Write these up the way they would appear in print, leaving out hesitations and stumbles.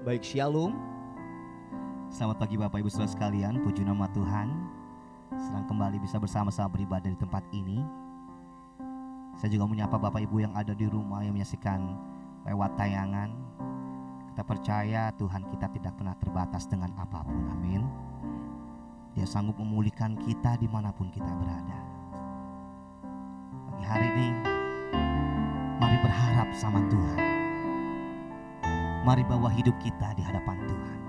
Baik, Shalom. Selamat pagi Bapak Ibu Saudara sekalian, puji nama Tuhan. Senang kembali bisa bersama-sama beribadah di tempat ini. Saya juga menyapa Bapak Ibu yang ada di rumah yang menyaksikan lewat tayangan. Kita percaya Tuhan kita tidak pernah terbatas dengan apapun, amin. Dia sanggup memulihkan kita dimanapun kita berada. Pagi hari ini, mari berharap sama Tuhan. Mari bawa hidup kita di hadapan Tuhan.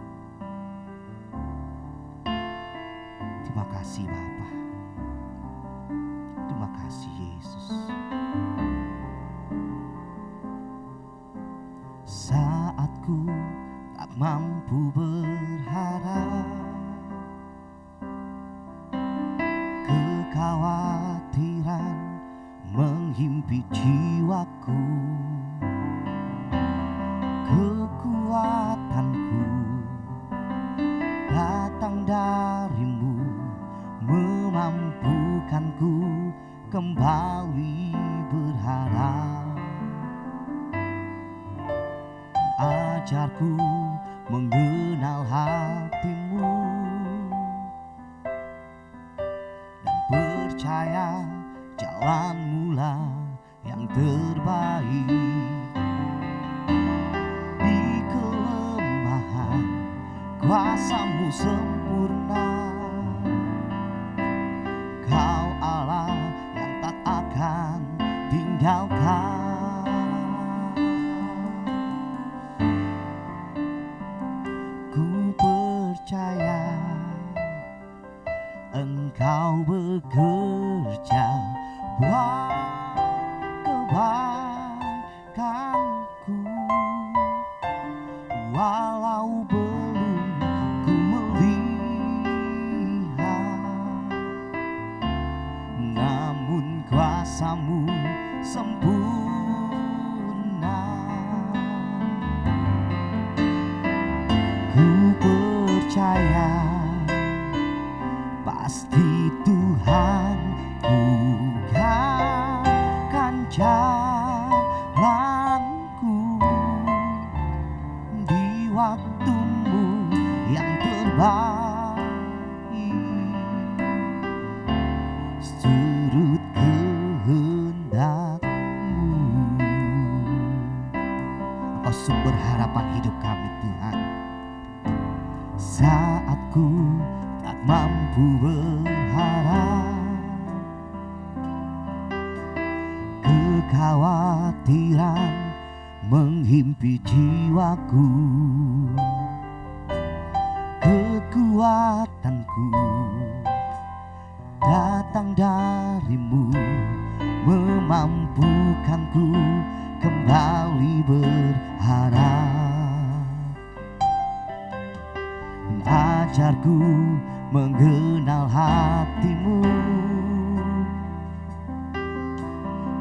Terima kasih Bapa. Terima kasih Yesus. Saat ku tak mampu berharap, kekhawatiran menghimpit jiwaku, kekuatanku datang darimu, memampukanku kembali berharap. Ajarku mengenal hatimu dan percaya jalanmu-lah yang terbaik. Di kelemahan kuasa-Mu sempurna, Kau Allah yang tak akan tinggalkan. Ku percaya Engkau bekerja buat kebaikanku, walau belum ku melihat, namun kuasa-Mu sempurna. Ku percaya pasti Tuhan bukakan jalanku di waktu-Mu yang terbaik. Turut kehendak-Mu, Engkau sumber harapan hidup kami Tuhan. Saat ku tak mampu berharap, kekhawatiran menghimpit jiwaku, kekuatanku datang darimu, memampukanku kembali berharap. Ajarku mengenal hati-Mu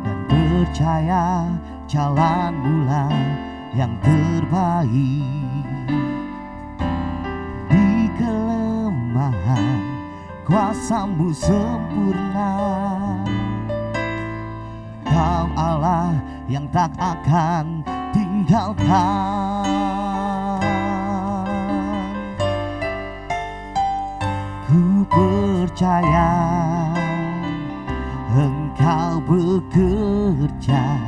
dan percaya jalan-Mu-lah yang terbaik. Di kelemahan kuasa-Mu sempurna, Kau Allah yang tak akan tinggalkan. Ku percaya Engkau bekerja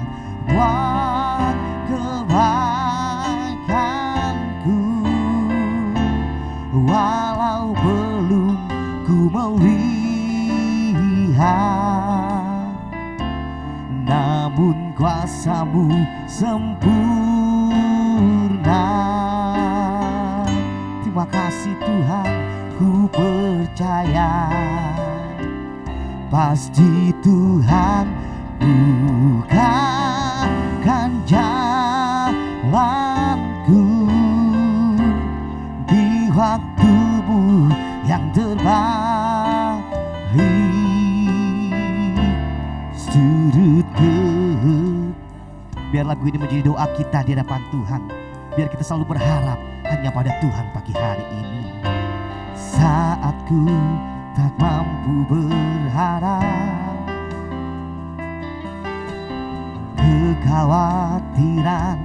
buat kebaikanku, walau belum ku melihat, namun kuasa-Mu sempurna. Terima kasih Tuhan. Ku percaya pasti Tuhan bukakan jalanku di waktu-Mu yang terbaik. Turut biar lagu ini menjadi doa kita di hadapan Tuhan. Biar kita selalu berharap hanya pada Tuhan pagi hari ini. Saat ku tak mampu berharap, kekhawatiran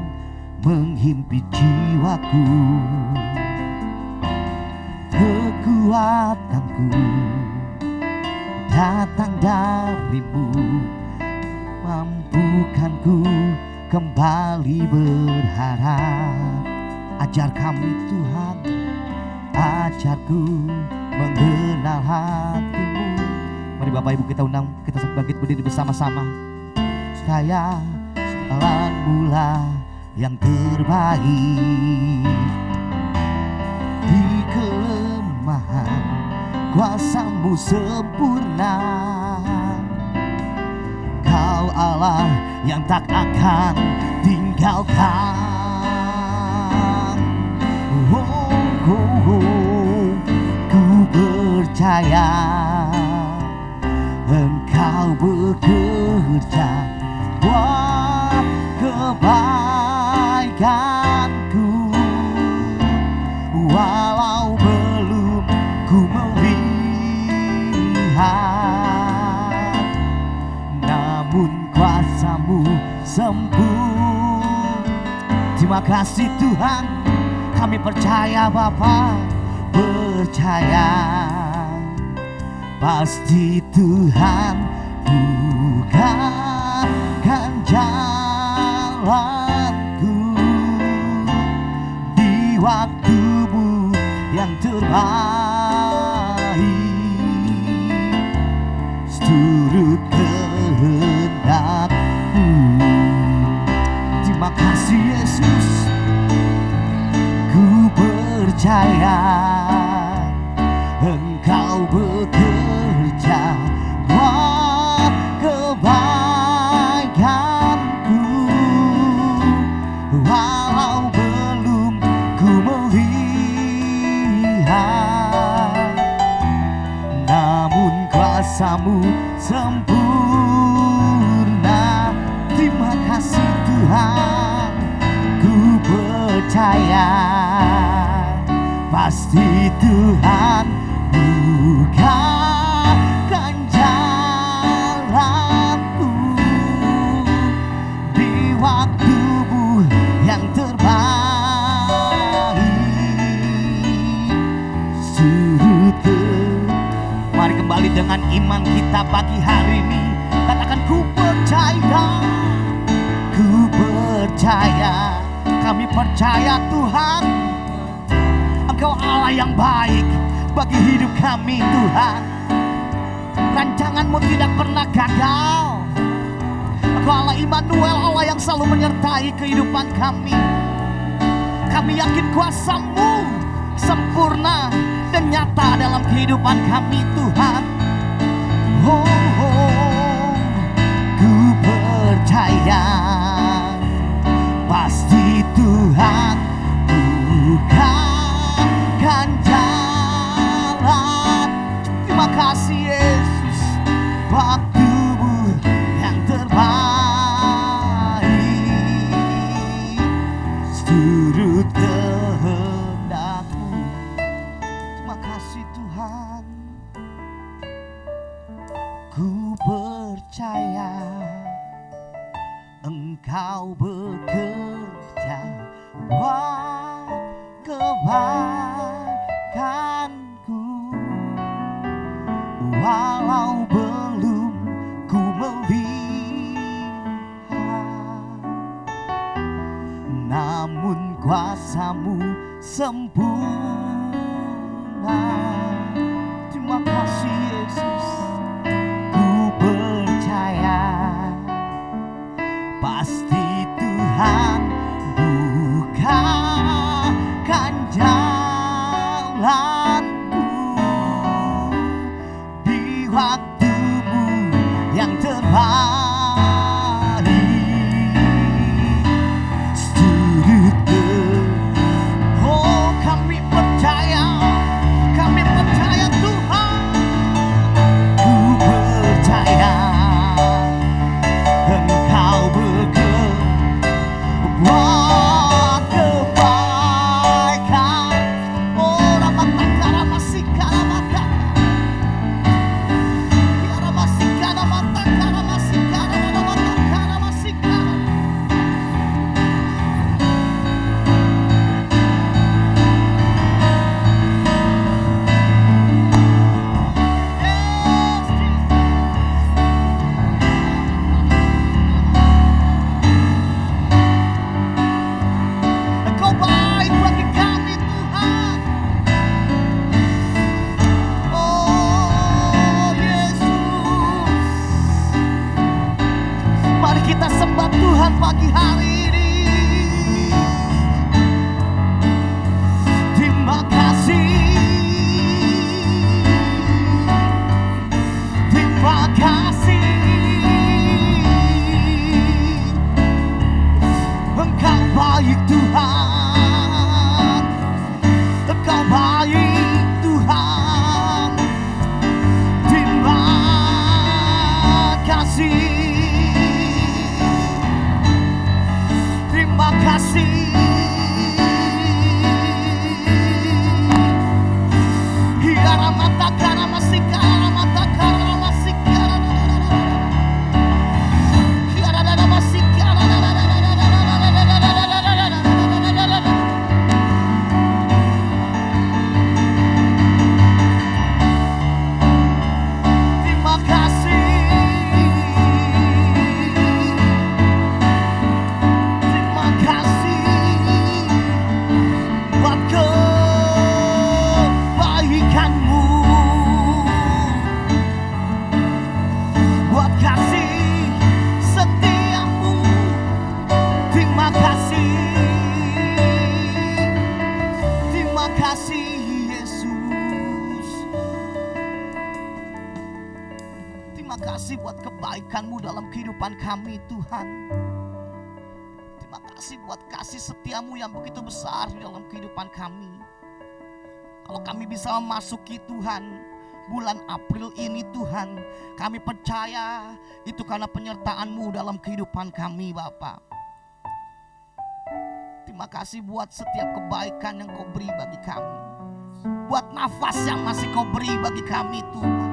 menghimpit jiwaku. Kekuatanku datang darimu, mampukanku kembali berharap. Ajar kami Tuhan, ajarku mengenal hatimu. Mari Bapak Ibu kita undang, kita bangkit berdiri bersama-sama. Saya jalanmu lah yang terbaik. Di kelemahan kuasamu sempurna. Kau Allah yang tak akan tinggalkan. Ku percaya Engkau bekerja buat kebaikanku. Walau belum ku melihat, namun kuasamu sempurna. Terima kasih Tuhan, kami percaya Bapa, percaya pasti Tuhan bukakan jalanku di waktumu yang terbaik. Seturut kehendakmu. Terima kasih Yesus, ku percaya Engkau bekerja buat kebaikanku. Walau belum ku melihat, namun kuasamu sempurna. Terima kasih Tuhan, ku percaya pasti Tuhan bukakan jalanku di waktumu yang terbaik. Mari kembali dengan iman kita pagi hari ini. Katakan ku percaya, ku percaya. Kami percaya Tuhan, Engkau Allah yang baik bagi hidup kami Tuhan. Rancangan-Mu tidak pernah gagal. Engkau Allah Immanuel, Allah yang selalu menyertai kehidupan kami. Kami yakin kuasa-Mu sempurna dan nyata dalam kehidupan kami Tuhan. Oh, oh, ku percaya pasti Tuhan bukakan jalan. Terima kasih Yesus, waktumu yang terbaik. Seturut kehendak-Mu. Terima kasih Tuhan, ku percaya Engkau bekerja buat kebaikanku. Walau belum ku melihat, namun kuasa-Mu sempurna. Terima kasih Yesus, ku percaya pasti Tuhan bukakan jalanku di waktumu yang terbaik. Oh, kami percaya Tuhan, pagi hari ini. Terima kasih, terima kasih. Engkau baik Tuhan, Engkau baik Tuhan. Terima kasih, terima kasih. Buat kebaikan-Mu dalam kehidupan kami Tuhan. Terima kasih buat kasih setia-Mu yang begitu besar di dalam kehidupan kami. Kalau kami bisa memasuki Tuhan bulan April ini Tuhan, kami percaya itu karena penyertaan-Mu dalam kehidupan kami Bapa. Terima kasih buat setiap kebaikan yang Kau beri bagi kami, buat nafas yang masih Kau beri bagi kami Tuhan.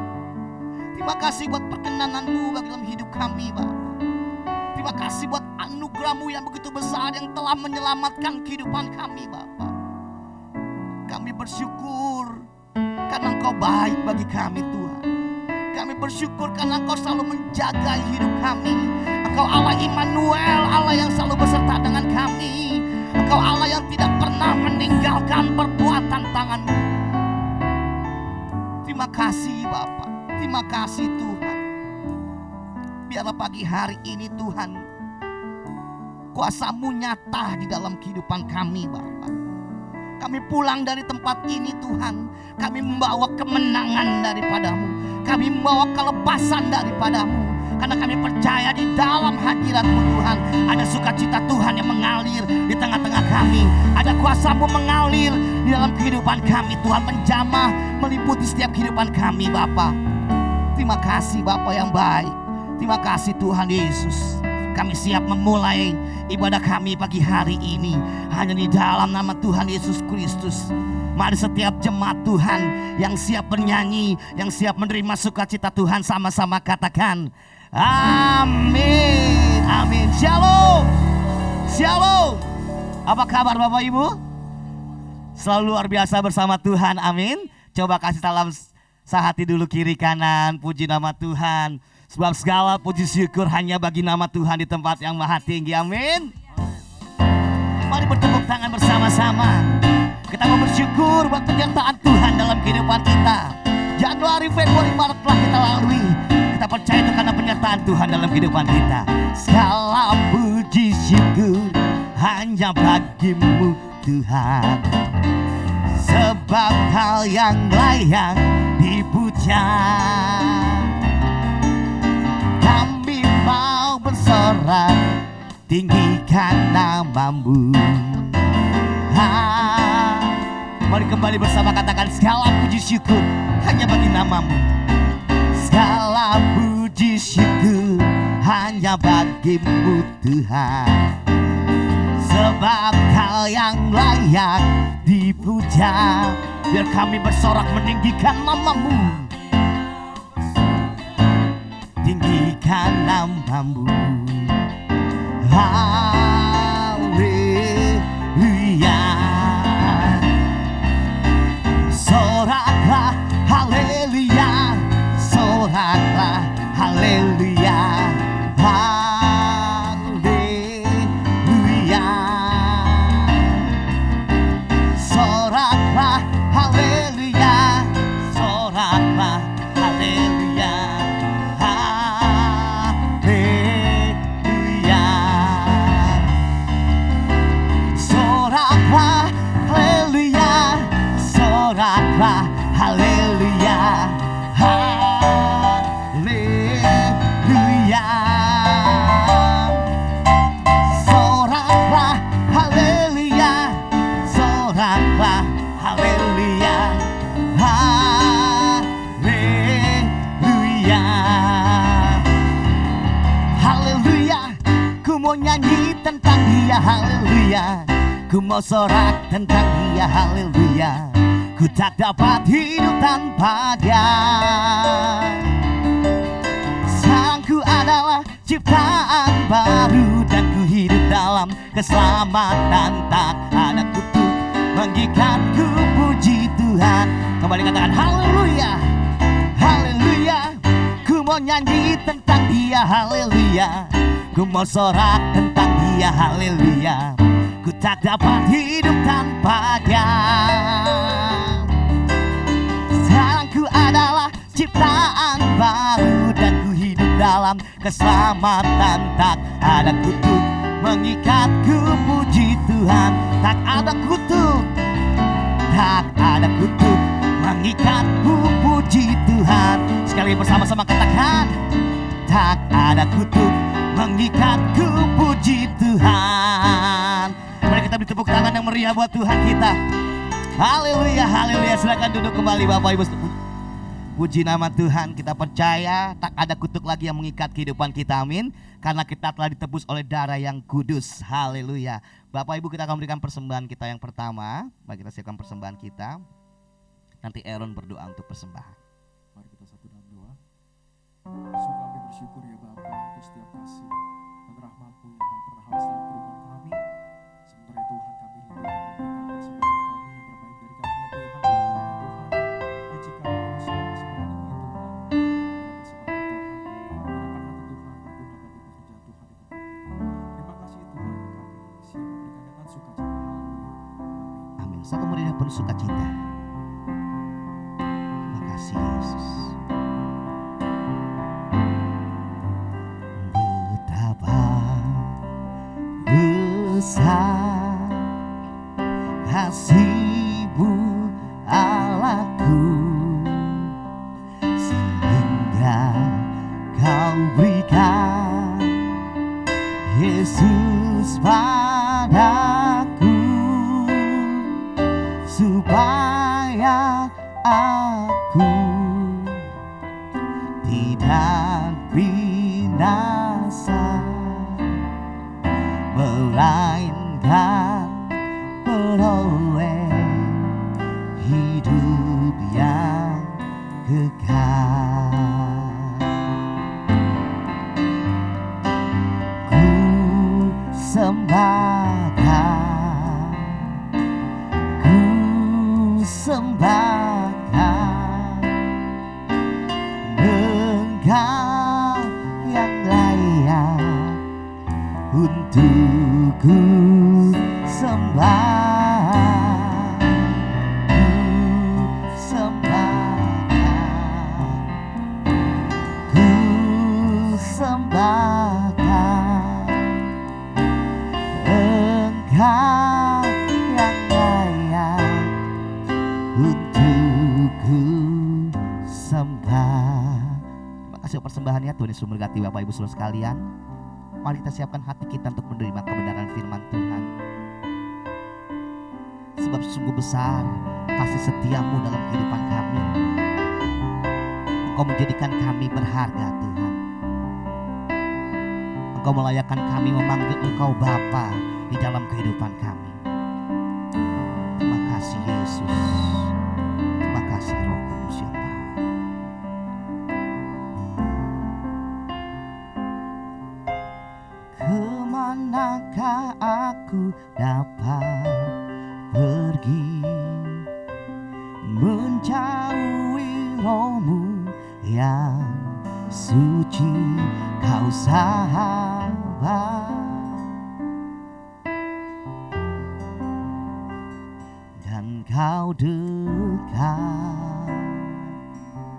Terima kasih buat perkenanan-Mu dalam hidup kami Bapa. Terima kasih buat anugerah-Mu yang begitu besar yang telah menyelamatkan kehidupan kami Bapa. Kami bersyukur karena Engkau baik bagi kami Tuhan. Kami bersyukur karena Engkau selalu menjaga hidup kami. Engkau Allah Immanuel, Allah yang selalu beserta dengan kami. Engkau Allah yang tidak pernah meninggalkan perbuatan tangan-Mu. Terima kasih Bapa. Terima kasih Tuhan. Biarlah pagi hari ini Tuhan, kuasa-Mu nyata di dalam kehidupan kami Bapa. Kami pulang dari tempat ini Tuhan, kami membawa kemenangan daripada-Mu. Kami membawa kelepasan daripada-Mu. Karena kami percaya di dalam hadirat-Mu Tuhan, ada sukacita Tuhan yang mengalir di tengah-tengah kami. Ada kuasa-Mu mengalir di dalam kehidupan kami Tuhan, menjamah, meliputi setiap kehidupan kami Bapa. Terima kasih Bapa yang baik. Terima kasih Tuhan Yesus. Kami siap memulai ibadah kami pagi hari ini hanya di dalam nama Tuhan Yesus Kristus. Mari setiap jemaat Tuhan yang siap bernyanyi, yang siap menerima sukacita Tuhan, sama-sama katakan amin. Amin. Shalom. Shalom. Apa kabar Bapak Ibu? Selalu luar biasa bersama Tuhan. Amin. Coba kasih salam sehati dulu kiri kanan. Puji nama Tuhan. Sebab segala puji syukur hanya bagi nama Tuhan di tempat yang maha tinggi. Amin. Mari bertepuk tangan bersama-sama. Kita mau bersyukur buat penyertaan Tuhan dalam kehidupan kita. Januari, Februari, Maret telah kita lalui. Kita percaya itu karena penyertaan Tuhan dalam kehidupan kita. Segala puji syukur hanya bagi-Mu Tuhan. Sebab hal yang layak dipuja. Kami mau bersorak, tinggikan nama-Mu. Mari kembali bersama katakan segala puji syukur hanya bagi nama-Mu. Segala puji syukur hanya bagi-Mu Tuhan. Sebab Kau yang layak dipuja. Biar kami bersorak meninggikan nama-Mu. Tinggikan nama-Mu. Haleluya. Soraklah haleluya. Soraklah haleluya. Haleluya. Soraklah haleluya. Soraklah haleluya. Haleluya. tentang dia, haleluya. Ku mau sorak tentang dia, haleluya. Ku tak dapat hidup tanpa dia. Sayangku adalah ciptaan baru, dan ku hidup dalam keselamatan. Tak ada kutuk mengikatku, puji Tuhan. Kembali katakan haleluya, haleluya. Ku mau nyanyi tentang dia, haleluya. Ku mau sorak tentang dia, haleluya. Ku tak dapat hidup tanpa dia. Sayangku adalah ciptaan baru, dan ku hidup dalam keselamatan. Tak ada kutuk mengikatku, puji Tuhan. Tak ada kutuk, tak ada kutuk mengikatku, puji Tuhan. Sekali bersama-sama katakan, tak ada kutuk mengikatku, puji Tuhan. Mari kita beri tepuk tangan yang meriah buat Tuhan kita. Haleluya, haleluya. Silakan duduk kembali Bapak Ibu. Puji nama Tuhan. Kita percaya tak ada kutuk lagi yang mengikat kehidupan kita, amin. Karena kita telah ditebus oleh darah yang kudus. Haleluya. Bapak Ibu, kita akan memberikan persembahan kita yang pertama. Mari kita siapkan persembahan kita. Nanti Aaron berdoa untuk persembahan. Mari kita satu dalam doa. Sungguh kami bersyukur ya Bapa untuk setiap kasih dan rahmat-Mu yang tak pernah habis dalam kehidupan kami. Sementara Tuhan, kami rindu untuk memberikan persembahan kami yang terbaik dari kami ya Tuhan. Tuhan, ya jika manusia persembahan ini ya Tuhan, bila persembahan Tuhan menggunakan hati Tuhan, berguna bagi pekerjaan Tuhan di tempat ini. Terima kasih Tuhan, kami siap memberikan dengan sukacita. Haleluya. Amin. Satu meriah penuh sukacita. Terima kasih Yesus. Betapa besar kasih-Mu Allahku, sehingga Kau berikan Yesus padaku, supaya aku tidak binasa, melainkan beroleh hidup yang kekal. Ku sembahkan, ku sembahkan Engkau yang layak untuk ku sembah. Ku sembahkan, ku sembahkan Engkau yang layak untuk ku sembah. Terima kasih persembahannya. Tuhan Yesus memberkati Bapak Ibu Saudara sekalian. Mari kita siapkan hati kita untuk menerima kebenaran firman Tuhan. Sebab sungguh besar kasih setia-Mu dalam kehidupan kami. Engkau menjadikan kami berharga Tuhan. Engkau melayakkan kami memanggil Engkau Bapa di dalam kehidupan kami. Terima kasih Yesus. Terima kasih Roh Kudus ya Pak. Kemanakah aku dapat pergi, menjauhi Roh-Mu yang suci, Kau sahabat, dan Kau dekat.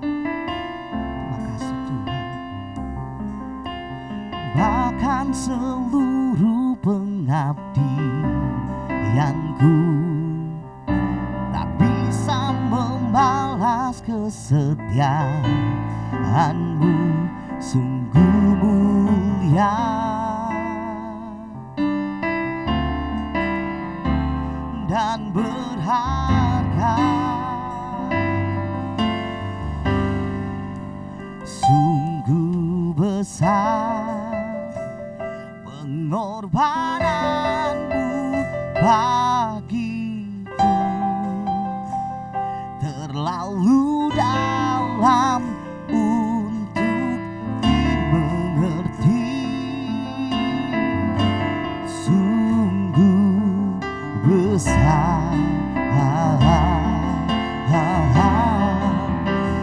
Terima kasih Tuhan. Bahkan seluruh pengabdianku tak bisa membalas kesetiaan-Mu, sungguh mulia dan berharga. Sungguh besar pengorbanan bagiku, terlalu dalam untuk dimengerti. Sungguh besar,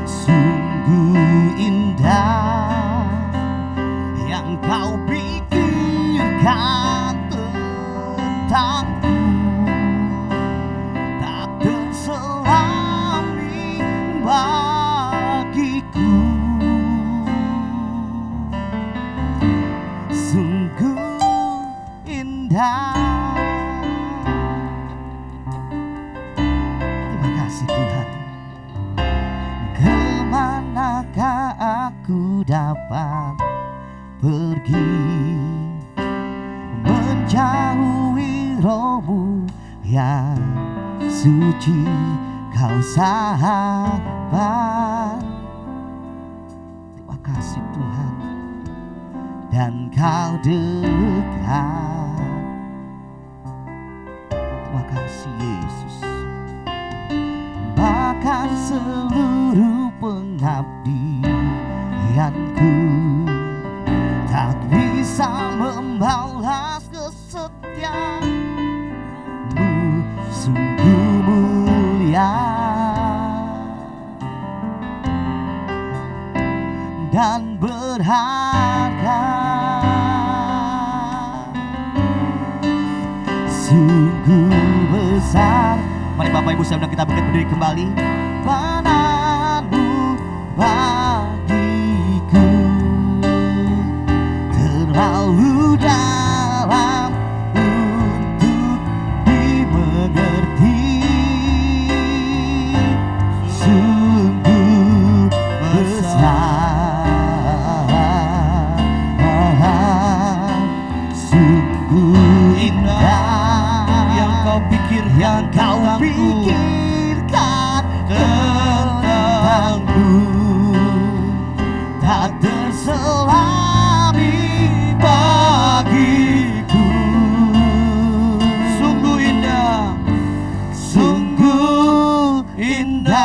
sungguh indah yang kau pikirkan tentangku, tak terselami bagiku. Sungguh indah. Terima kasih Tuhan. Kemanakah aku dapat pergi, menjauhi rohmu yang suci, kau sahabat. Terima kasih Tuhan. Dan kau dekat. Terima kasih Yesus. Bahkan seluruh pengabdianku tak bisa membalas kesetiaanmu. Sungguh mulia dan berharga. Sungguh besar. Mari Bapak Ibu saudara kita berdiri kembali. Padamu bagiku, terlalu dalam untuk dimengerti. Sungguh besar, sungguh indah yang kau pikirkan tentangku, tak terselami bagiku. Sungguh indah, sungguh indah.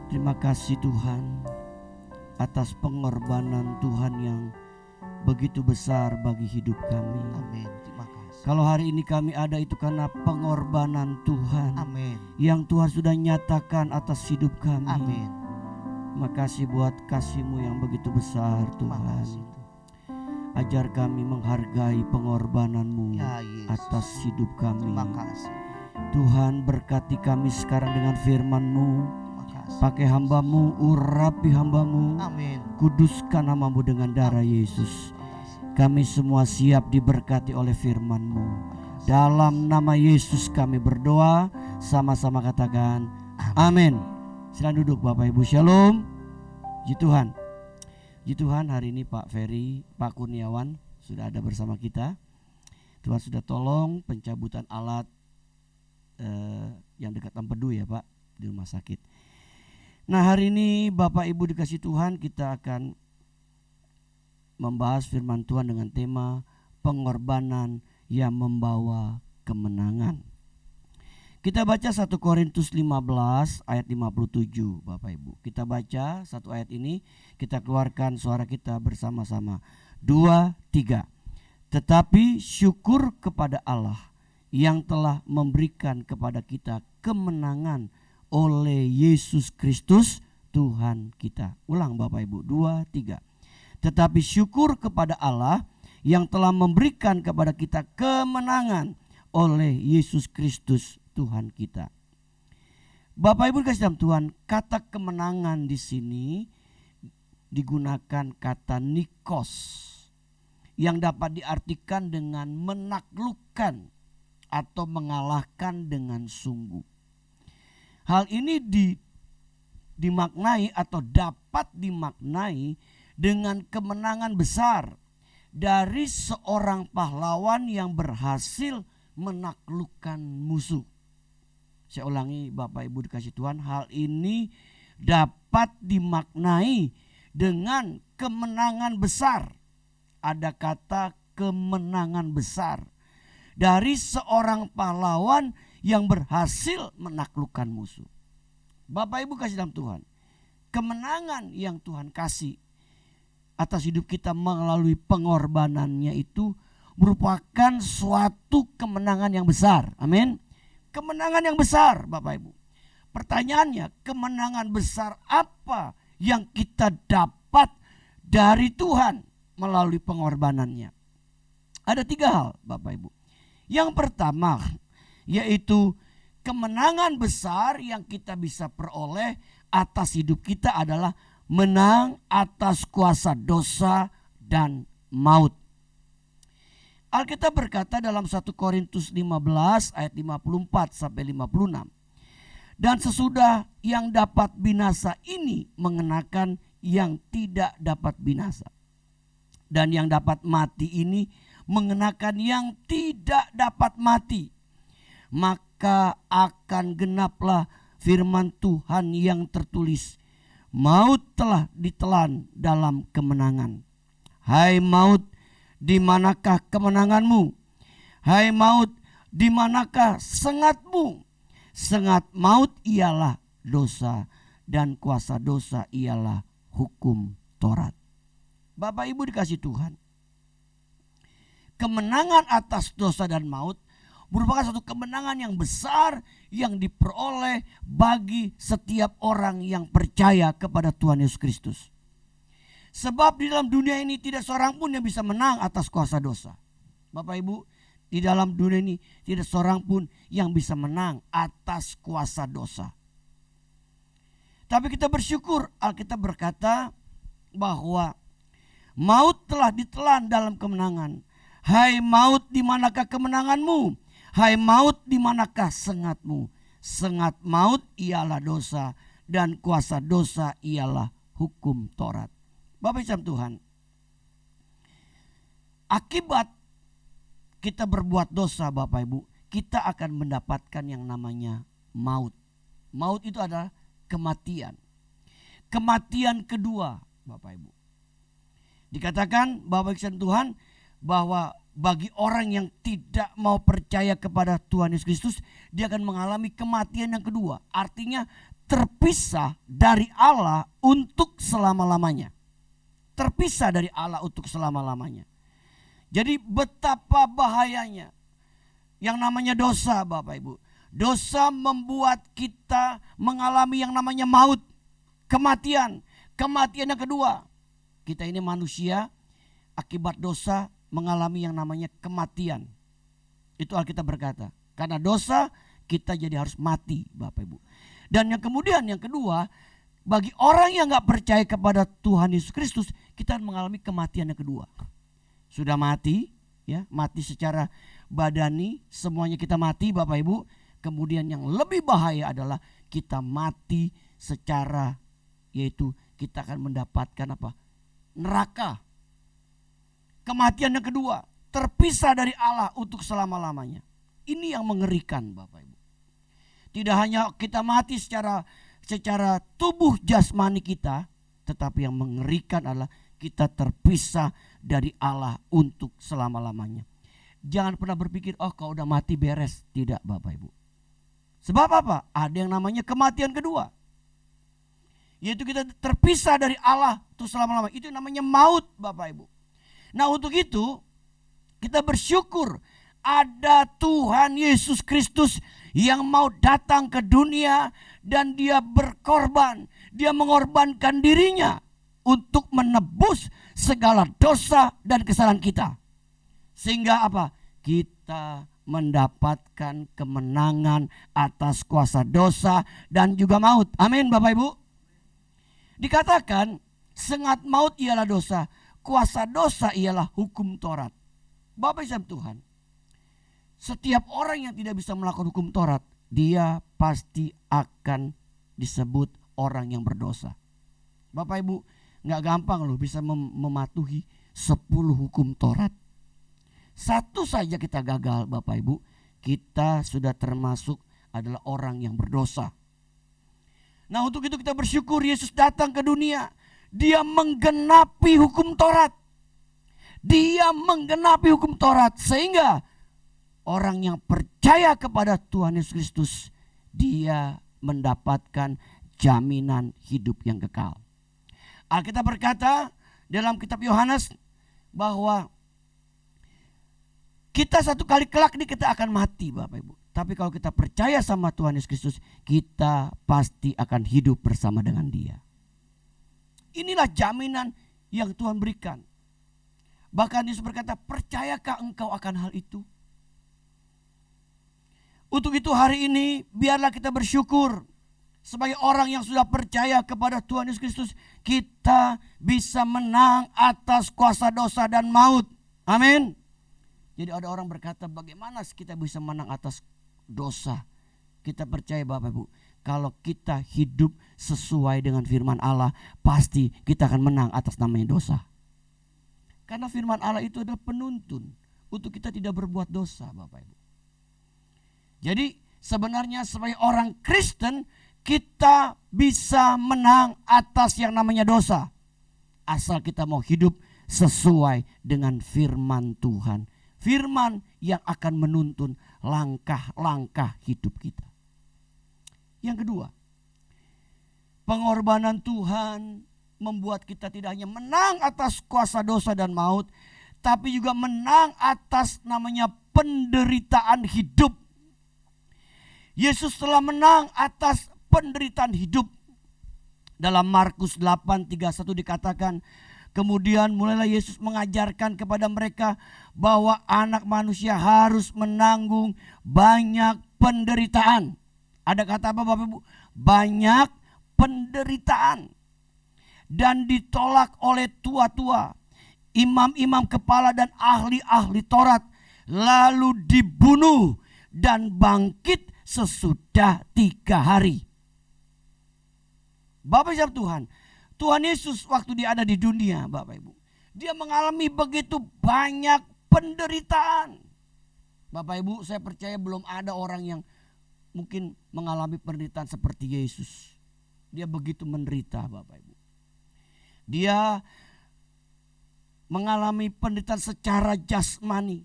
Terima kasih Tuhan atas pengorbanan Tuhan yang begitu besar bagi hidup kami. Amin. Terima kasih. Kalau hari ini kami ada itu karena pengorbanan Tuhan. Amin. Yang Tuhan sudah nyatakan atas hidup kami. Amin. Terima kasih buat kasih-Mu yang begitu besar Terima Tuhan. kasih. Ajar kami menghargai pengorbanan-Mu Ya Yesus. atas hidup kami. Terima kasih. Tuhan berkati kami sekarang dengan firman-Mu. Terima kasih. Pakai hamba-Mu, urapi hamba-Mu. Amin. Kuduskan nama-Mu dengan darah Yesus. Kami semua siap diberkati oleh firman-Mu. Dalam nama Yesus kami berdoa. Sama-sama katakan amin. Silakan duduk Bapak Ibu. Shalom. Puji Tuhan. Puji Tuhan, hari ini Pak Ferry, Pak Kurniawan sudah ada bersama kita. Tuhan sudah tolong pencabutan alat yang dekat Empedu ya Pak, di rumah sakit. Nah hari ini Bapak Ibu dikasih Tuhan, kita akan membahas firman Tuhan dengan tema pengorbanan yang membawa kemenangan. Kita baca 1 Korintus 15 ayat 57 Bapak Ibu. Kita baca satu ayat ini, kita keluarkan suara kita bersama-sama. 2, 3. Tetapi syukur kepada Allah yang telah memberikan kepada kita kemenangan oleh Yesus Kristus Tuhan kita. Ulang Bapak Ibu, 2, 3. Tetapi syukur kepada Allah yang telah memberikan kepada kita kemenangan oleh Yesus Kristus Tuhan kita. Bapak Ibu dikasih dalam Tuhan, kata kemenangan di sini digunakan kata nikos yang dapat diartikan dengan menaklukkan atau mengalahkan dengan sungguh. Hal ini dimaknai atau dapat dimaknai dengan kemenangan besar dari seorang pahlawan yang berhasil menaklukkan musuh. Saya ulangi Bapak Ibu dikasih Tuhan, hal ini dapat dimaknai dengan kemenangan besar. Ada kata kemenangan besar dari seorang pahlawan yang berhasil menaklukkan musuh. Bapak Ibu kasih dalam Tuhan, kemenangan yang Tuhan kasih atas hidup kita melalui pengorbanannya itu merupakan suatu kemenangan yang besar. Amin. Kemenangan yang besar, Bapak Ibu. Pertanyaannya, kemenangan besar apa yang kita dapat dari Tuhan melalui pengorbanannya? Ada 3 hal, Bapak Ibu. Yang pertama, yaitu kemenangan besar yang kita bisa peroleh atas hidup kita adalah menang atas kuasa dosa dan maut. Alkitab berkata dalam 1 Korintus 15 ayat 54 sampai 56. Dan sesudah yang dapat binasa ini mengenakan yang tidak dapat binasa. Dan yang dapat mati ini mengenakan yang tidak dapat mati. Maka akan genaplah firman Tuhan yang tertulis, maut telah ditelan dalam kemenangan. Hai maut, di manakah kemenanganmu? Hai maut, di manakah sengatmu? Sengat maut ialah dosa, dan kuasa dosa ialah hukum Taurat. Bapak Ibu dikasih Tuhan, kemenangan atas dosa dan maut merupakan satu kemenangan yang besar yang diperoleh bagi setiap orang yang percaya kepada Tuhan Yesus Kristus. Sebab di dalam dunia ini tidak seorang pun yang bisa menang atas kuasa dosa. Bapak Ibu, di dalam dunia ini tidak seorang pun yang bisa menang atas kuasa dosa. Tapi kita bersyukur, Alkitab berkata bahwa maut telah ditelan dalam kemenangan. Hai maut, di manakah kemenanganmu? Hai maut, di manakah sengatmu? Sengat maut ialah dosa, dan kuasa dosa ialah hukum Taurat. Bapak Ibu Tuhan, akibat kita berbuat dosa, Bapak Ibu, kita akan mendapatkan yang namanya maut. Maut itu adalah kematian. Kematian kedua, Bapak Ibu. Dikatakan Bapak Ibu Tuhan bahwa bagi orang yang tidak mau percaya kepada Tuhan Yesus Kristus, dia akan mengalami kematian yang kedua. Artinya terpisah dari Allah untuk selama-lamanya. Terpisah dari Allah untuk selama-lamanya. Jadi betapa bahayanya yang namanya dosa, Bapak Ibu. Dosa membuat kita mengalami yang namanya maut, kematian. Kematian yang kedua, kita ini manusia akibat dosa mengalami yang namanya kematian. Itu Alkitab berkata. Karena dosa kita jadi harus mati, Bapak Ibu. Dan yang kemudian yang kedua, bagi orang yang gak percaya kepada Tuhan Yesus Kristus, kita mengalami kematian yang kedua. Sudah mati, ya, mati secara badani, semuanya kita mati, Bapak Ibu. Kemudian yang lebih bahaya adalah kita mati secara, yaitu kita akan mendapatkan apa? Neraka. Kematian yang kedua, terpisah dari Allah untuk selama-lamanya. Ini yang mengerikan, Bapak Ibu. Tidak hanya kita mati secara tubuh jasmani kita, tetapi yang mengerikan adalah kita terpisah dari Allah untuk selama-lamanya. Jangan pernah berpikir, oh kalau udah mati beres. Tidak, Bapak Ibu. Sebab apa? Ada yang namanya kematian kedua. Yaitu kita terpisah dari Allah untuk selama-lamanya. Itu namanya maut, Bapak Ibu. Nah untuk itu kita bersyukur ada Tuhan Yesus Kristus yang mau datang ke dunia dan dia berkorban. Dia mengorbankan dirinya untuk menebus segala dosa dan kesalahan kita. Sehingga apa? Kita mendapatkan kemenangan atas kuasa dosa dan juga maut. Amin, Bapak Ibu. Dikatakan sengat maut ialah dosa, kuasa dosa ialah hukum Taurat. Bapak Ibu Tuhan, setiap orang yang tidak bisa melakukan hukum Taurat, dia pasti akan disebut orang yang berdosa. Bapak Ibu, gak gampang loh bisa mematuhi 10 hukum Taurat. Satu saja kita gagal, Bapak Ibu, kita sudah termasuk adalah orang yang berdosa. Nah untuk itu kita bersyukur Yesus datang ke dunia. Dia menggenapi hukum Taurat. Dia dia menggenapi hukum Taurat, sehingga orang yang percaya kepada Tuhan Yesus Kristus, dia mendapatkan jaminan hidup yang kekal. Alkitab berkata dalam kitab Yohanes bahwa kita satu kali kelak ini kita akan mati, Bapak Ibu. Tapi kalau kita percaya sama Tuhan Yesus Kristus, kita pasti akan hidup bersama dengan Dia. Inilah jaminan yang Tuhan berikan. Bahkan Yesus berkata, percayakah engkau akan hal itu? Untuk itu hari ini biarlah kita bersyukur. Sebagai orang yang sudah percaya kepada Tuhan Yesus Kristus, kita bisa menang atas kuasa dosa dan maut. Amin. Jadi ada orang berkata, bagaimana kita bisa menang atas dosa? Kita percaya Bapak Ibu, kalau kita hidup sesuai dengan firman Allah, pasti kita akan menang atas namanya dosa. Karena firman Allah itu adalah penuntun untuk kita tidak berbuat dosa, Bapak Ibu. Jadi sebenarnya sebagai orang Kristen, kita bisa menang atas yang namanya dosa. Asal kita mau hidup sesuai dengan firman Tuhan. Firman yang akan menuntun langkah-langkah hidup kita. Yang kedua, pengorbanan Tuhan membuat kita tidak hanya menang atas kuasa dosa dan maut, tapi juga menang atas namanya penderitaan hidup. Yesus telah menang atas penderitaan hidup. Dalam Markus 8:31 dikatakan, kemudian mulailah Yesus mengajarkan kepada mereka bahwa anak manusia harus menanggung banyak penderitaan. Ada kata apa Bapak Ibu? Banyak penderitaan. Dan ditolak oleh tua-tua, imam-imam kepala dan ahli-ahli Taurat. Lalu dibunuh dan bangkit sesudah 3 hari. Bapak Ibu Tuhan, Tuhan Yesus waktu dia ada di dunia, Bapak Ibu, dia mengalami begitu banyak penderitaan. Bapak Ibu, saya percaya belum ada orang yang mungkin mengalami penderitaan seperti Yesus. Dia begitu menderita, Bapak Ibu. Dia mengalami penderitaan secara jasmani.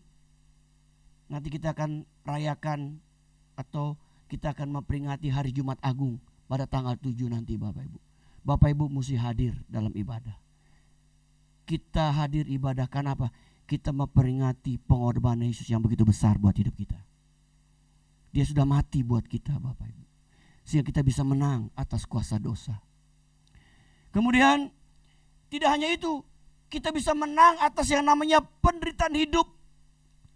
Nanti kita akan rayakan atau kita akan memperingati hari Jumat Agung pada tanggal 7 nanti, Bapak Ibu. Bapak Ibu mesti hadir dalam ibadah. Kita hadir ibadah karena apa? Kita memperingati pengorbanan Yesus yang begitu besar buat hidup kita. Dia sudah mati buat kita, Bapak Ibu, sehingga kita bisa menang atas kuasa dosa. Kemudian tidak hanya itu, kita bisa menang atas yang namanya penderitaan hidup.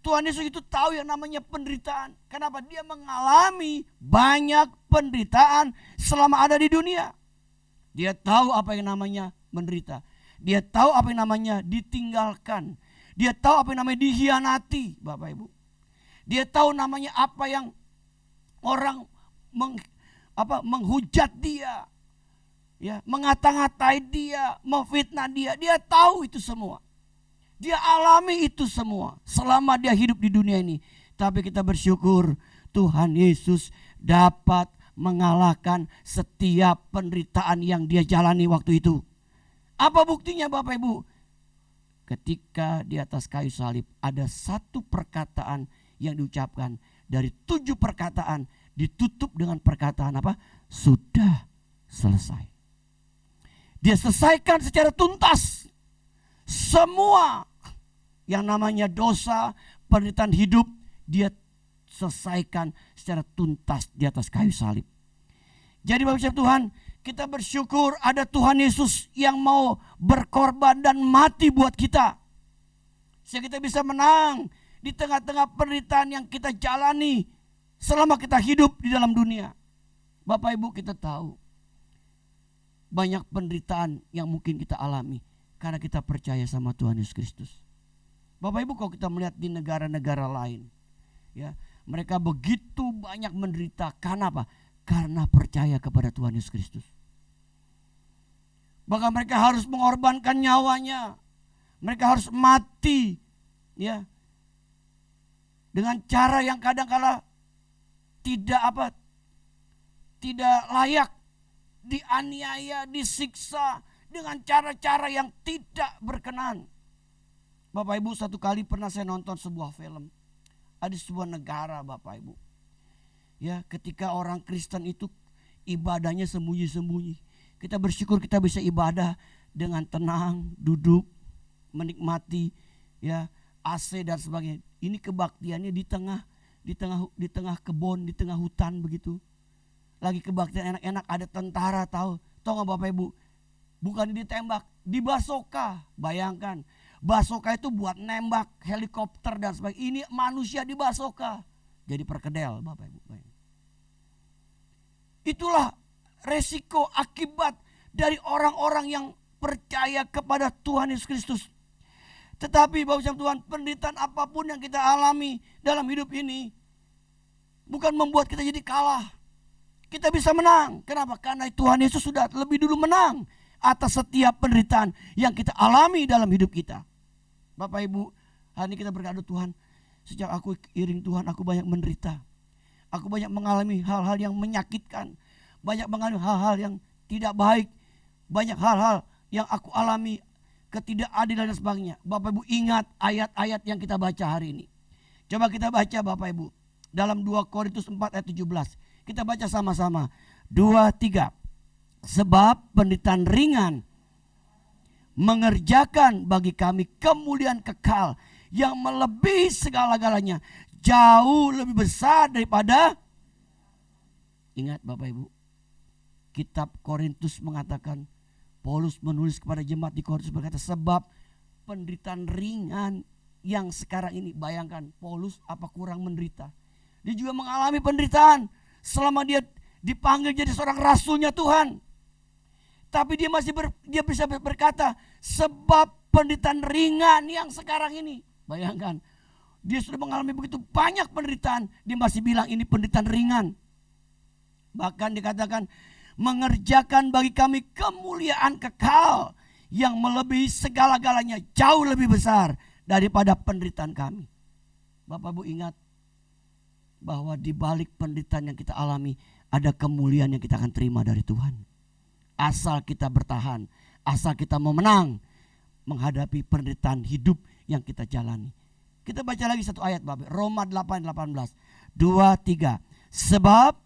Tuhan Yesus itu tahu yang namanya penderitaan. Kenapa? Dia mengalami banyak penderitaan selama ada di dunia. Dia tahu apa yang namanya menderita. Dia tahu apa yang namanya ditinggalkan. Dia tahu apa yang namanya dikhianati, Bapak Ibu. Dia tahu namanya apa yang orang menghujat dia, ya, mengata-ngatai dia, memfitnah dia. Dia tahu itu semua. Dia alami itu semua selama dia hidup di dunia ini. Tapi kita bersyukur Tuhan Yesus dapat mengalahkan setiap penderitaan yang dia jalani waktu itu. Apa buktinya Bapak Ibu? Ketika di atas kayu salib ada satu perkataan yang diucapkan. Dari 7 perkataan ditutup dengan perkataan apa? Sudah selesai. Dia selesaikan secara tuntas semua yang namanya dosa, penderitaan hidup, dia selesaikan secara tuntas di atas kayu salib. Jadi Bapak Tuhan, kita bersyukur ada Tuhan Yesus yang mau berkorban dan mati buat kita, sehingga kita bisa menang di tengah-tengah penderitaan yang kita jalani selama kita hidup di dalam dunia. Bapak Ibu, kita tahu banyak penderitaan yang mungkin kita alami karena kita percaya sama Tuhan Yesus Kristus. Bapak Ibu, kalau kita melihat di negara-negara lain, ya, mereka begitu banyak menderita karena apa? Karena percaya kepada Tuhan Yesus Kristus. Bahkan mereka harus mengorbankan nyawanya. Mereka harus mati, ya, dengan cara yang kadang-kala tidak layak, dianiaya, disiksa dengan cara-cara yang tidak berkenan. Bapak Ibu, satu kali pernah saya nonton sebuah film. Ada sebuah negara Bapak Ibu. Ya, ketika orang Kristen itu ibadahnya sembunyi-sembunyi. Kita bersyukur kita bisa ibadah dengan tenang, duduk, menikmati ya AC dan sebagainya. Ini kebaktiannya di tengah kebun, di tengah hutan begitu. Lagi kebaktian enak-enak, ada tentara tahu nggak Bapak Ibu? Bukan ditembak, dibasoka. Bayangkan, basoka itu buat nembak helikopter dan sebagainya. Ini manusia dibasoka, jadi perkedel Bapak Ibu. Itulah resiko akibat dari orang-orang yang percaya kepada Tuhan Yesus Kristus. Tetapi Bapak Ibu Tuhan, penderitaan apapun yang kita alami dalam hidup ini bukan membuat kita jadi kalah. Kita bisa menang. Kenapa? Karena Tuhan Yesus sudah lebih dulu menang atas setiap penderitaan yang kita alami dalam hidup kita. Bapak Ibu, hari ini kita berkata, Tuhan, sejak aku iring Tuhan, aku banyak menderita. Aku banyak mengalami hal-hal yang menyakitkan. Banyak mengalami hal-hal yang tidak baik. Banyak hal-hal yang aku alami, ketidakadilan dan sebagainya. Bapak Ibu ingat ayat-ayat yang kita baca hari ini. Coba kita baca Bapak Ibu. Dalam 2 Korintus 4 ayat 17. Kita baca sama-sama. 2, 3. Sebab penderitaan ringan mengerjakan bagi kami kemuliaan kekal yang melebihi segala-galanya, jauh lebih besar daripada. Ingat Bapak Ibu, kitab Korintus mengatakan, Paulus menulis kepada jemaat di Korintus berkata, sebab penderitaan ringan yang sekarang ini. Bayangkan, Paulus apa kurang menderita? Dia juga mengalami penderitaan selama dia dipanggil jadi seorang rasulnya Tuhan. Tapi dia masih dia bisa berkata, sebab penderitaan ringan yang sekarang ini. Bayangkan, dia sudah mengalami begitu banyak penderitaan, dia masih bilang ini penderitaan ringan. Bahkan dikatakan, mengerjakan bagi kami kemuliaan kekal yang melebihi segala-galanya, jauh lebih besar daripada penderitaan kami. Bapak Ibu ingat bahwa di balik penderitaan yang kita alami, ada kemuliaan yang kita akan terima dari Tuhan. Asal kita bertahan, asal kita mau menang menghadapi penderitaan hidup yang kita jalani. Kita baca lagi satu ayat Bapak, Roma 8:18. 2, 3. Sebab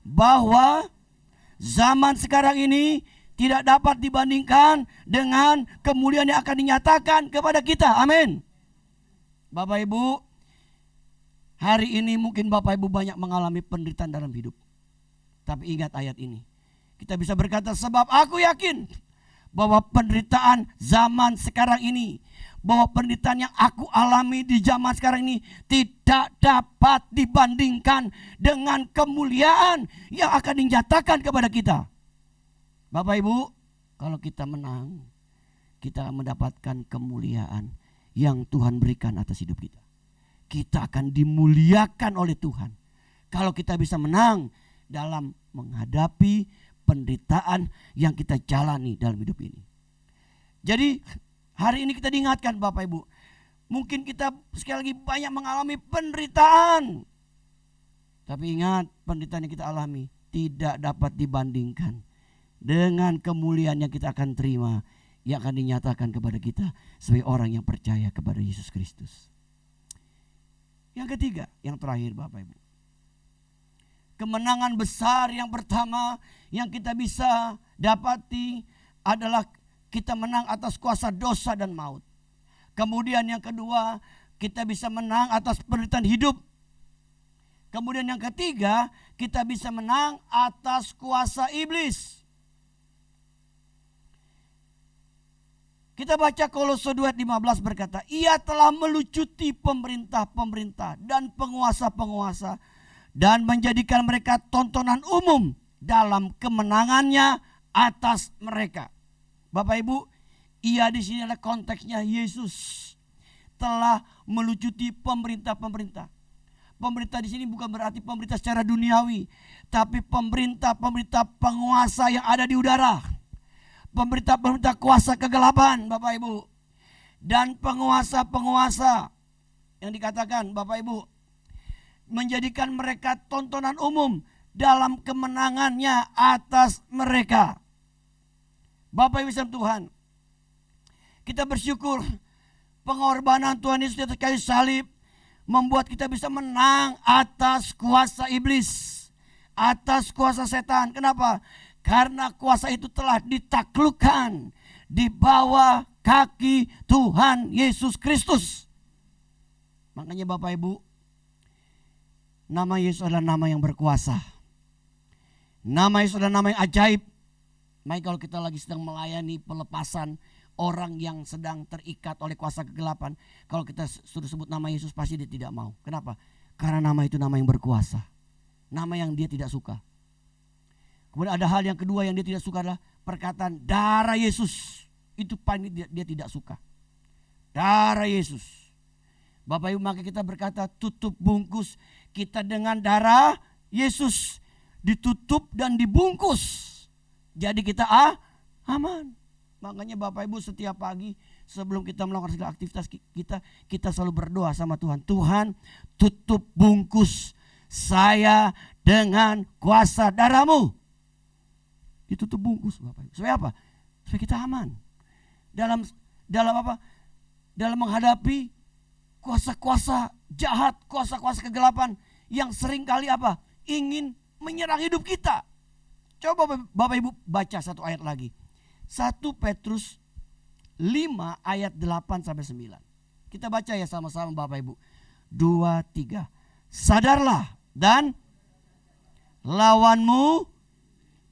bahwa zaman sekarang ini tidak dapat dibandingkan dengan kemuliaan yang akan dinyatakan kepada kita. Amin. Bapak Ibu, hari ini mungkin Bapak Ibu banyak mengalami penderitaan dalam hidup. Tapi ingat ayat ini. Kita bisa berkata, sebab aku yakin bahwa penderitaan zaman sekarang ini, bahwa penderitaan yang aku alami di zaman sekarang ini tidak dapat dibandingkan dengan kemuliaan yang akan dinyatakan kepada kita. Bapak Ibu, kalau kita menang, kita akan mendapatkan kemuliaan yang Tuhan berikan atas hidup kita. Kita akan dimuliakan oleh Tuhan kalau kita bisa menang dalam menghadapi penderitaan yang kita jalani dalam hidup ini. Jadi hari ini kita diingatkan Bapak Ibu, mungkin kita sekali lagi banyak mengalami penderitaan. Tapi ingat, penderitaan yang kita alami tidak dapat dibandingkan dengan kemuliaan yang kita akan terima, yang akan dinyatakan kepada kita sebagai orang yang percaya kepada Yesus Kristus. Yang ketiga, yang terakhir Bapak Ibu, kemenangan besar yang pertama yang kita bisa dapati adalah kita menang atas kuasa dosa dan maut. Kemudian yang kedua, kita bisa menang atas penderitaan hidup. Kemudian yang ketiga, kita bisa menang atas kuasa iblis. Kita baca Kolose 2:15 berkata, ia telah melucuti pemerintah-pemerintah dan penguasa-penguasa dan menjadikan mereka tontonan umum dalam kemenangannya atas mereka. Bapak Ibu, ia di sini adalah konteksnya Yesus telah melucuti pemerintah-pemerintah. Pemerintah di sini bukan berarti pemerintah secara duniawi, tapi pemerintah-pemerintah penguasa yang ada di udara. Pemerintah-pemerintah kuasa kegelapan, Bapak Ibu. Dan penguasa-penguasa yang dikatakan Bapak Ibu, menjadikan mereka tontonan umum dalam kemenangannya atas mereka. Bapak Ibu Tuhan, kita bersyukur Pengorbanan Tuhan Yesus di atas kayu salib membuat kita bisa menang atas kuasa iblis, atas kuasa setan. Kenapa? Karena kuasa itu telah ditaklukkan di bawah kaki Tuhan Yesus Kristus. Makanya Bapak Ibu, nama Yesus adalah nama yang berkuasa. Nama Yesus adalah nama yang ajaib. Maka kalau kita lagi sedang melayani pelepasan orang yang sedang terikat oleh kuasa kegelapan, kalau kita sudah sebut nama Yesus pasti dia tidak mau. Kenapa? Karena nama itu nama yang berkuasa. Nama yang dia tidak suka. Kemudian ada hal yang kedua yang dia tidak suka adalah perkataan darah Yesus. Itu paling dia tidak suka. Darah Yesus. Bapak Ibu, maka kita berkata tutup bungkus kita dengan darah Yesus. Ditutup dan dibungkus. Jadi kita aman. Makanya Bapak Ibu setiap pagi sebelum kita melakukan segala aktivitas kita selalu berdoa sama Tuhan. Tuhan, tutup bungkus saya dengan kuasa darah-Mu. Ditutup bungkus Bapak Ibu. Supaya apa? Supaya kita aman. Dalam apa? Dalam menghadapi kuasa-kuasa jahat, kuasa-kuasa kegelapan yang sering kali apa? Ingin menyerang hidup kita. Coba Bapak Ibu baca satu ayat lagi. 1 Petrus 5 ayat 8 sampai 9. Kita baca ya sama-sama Bapak Ibu. 2, 3. Sadarlah dan lawanmu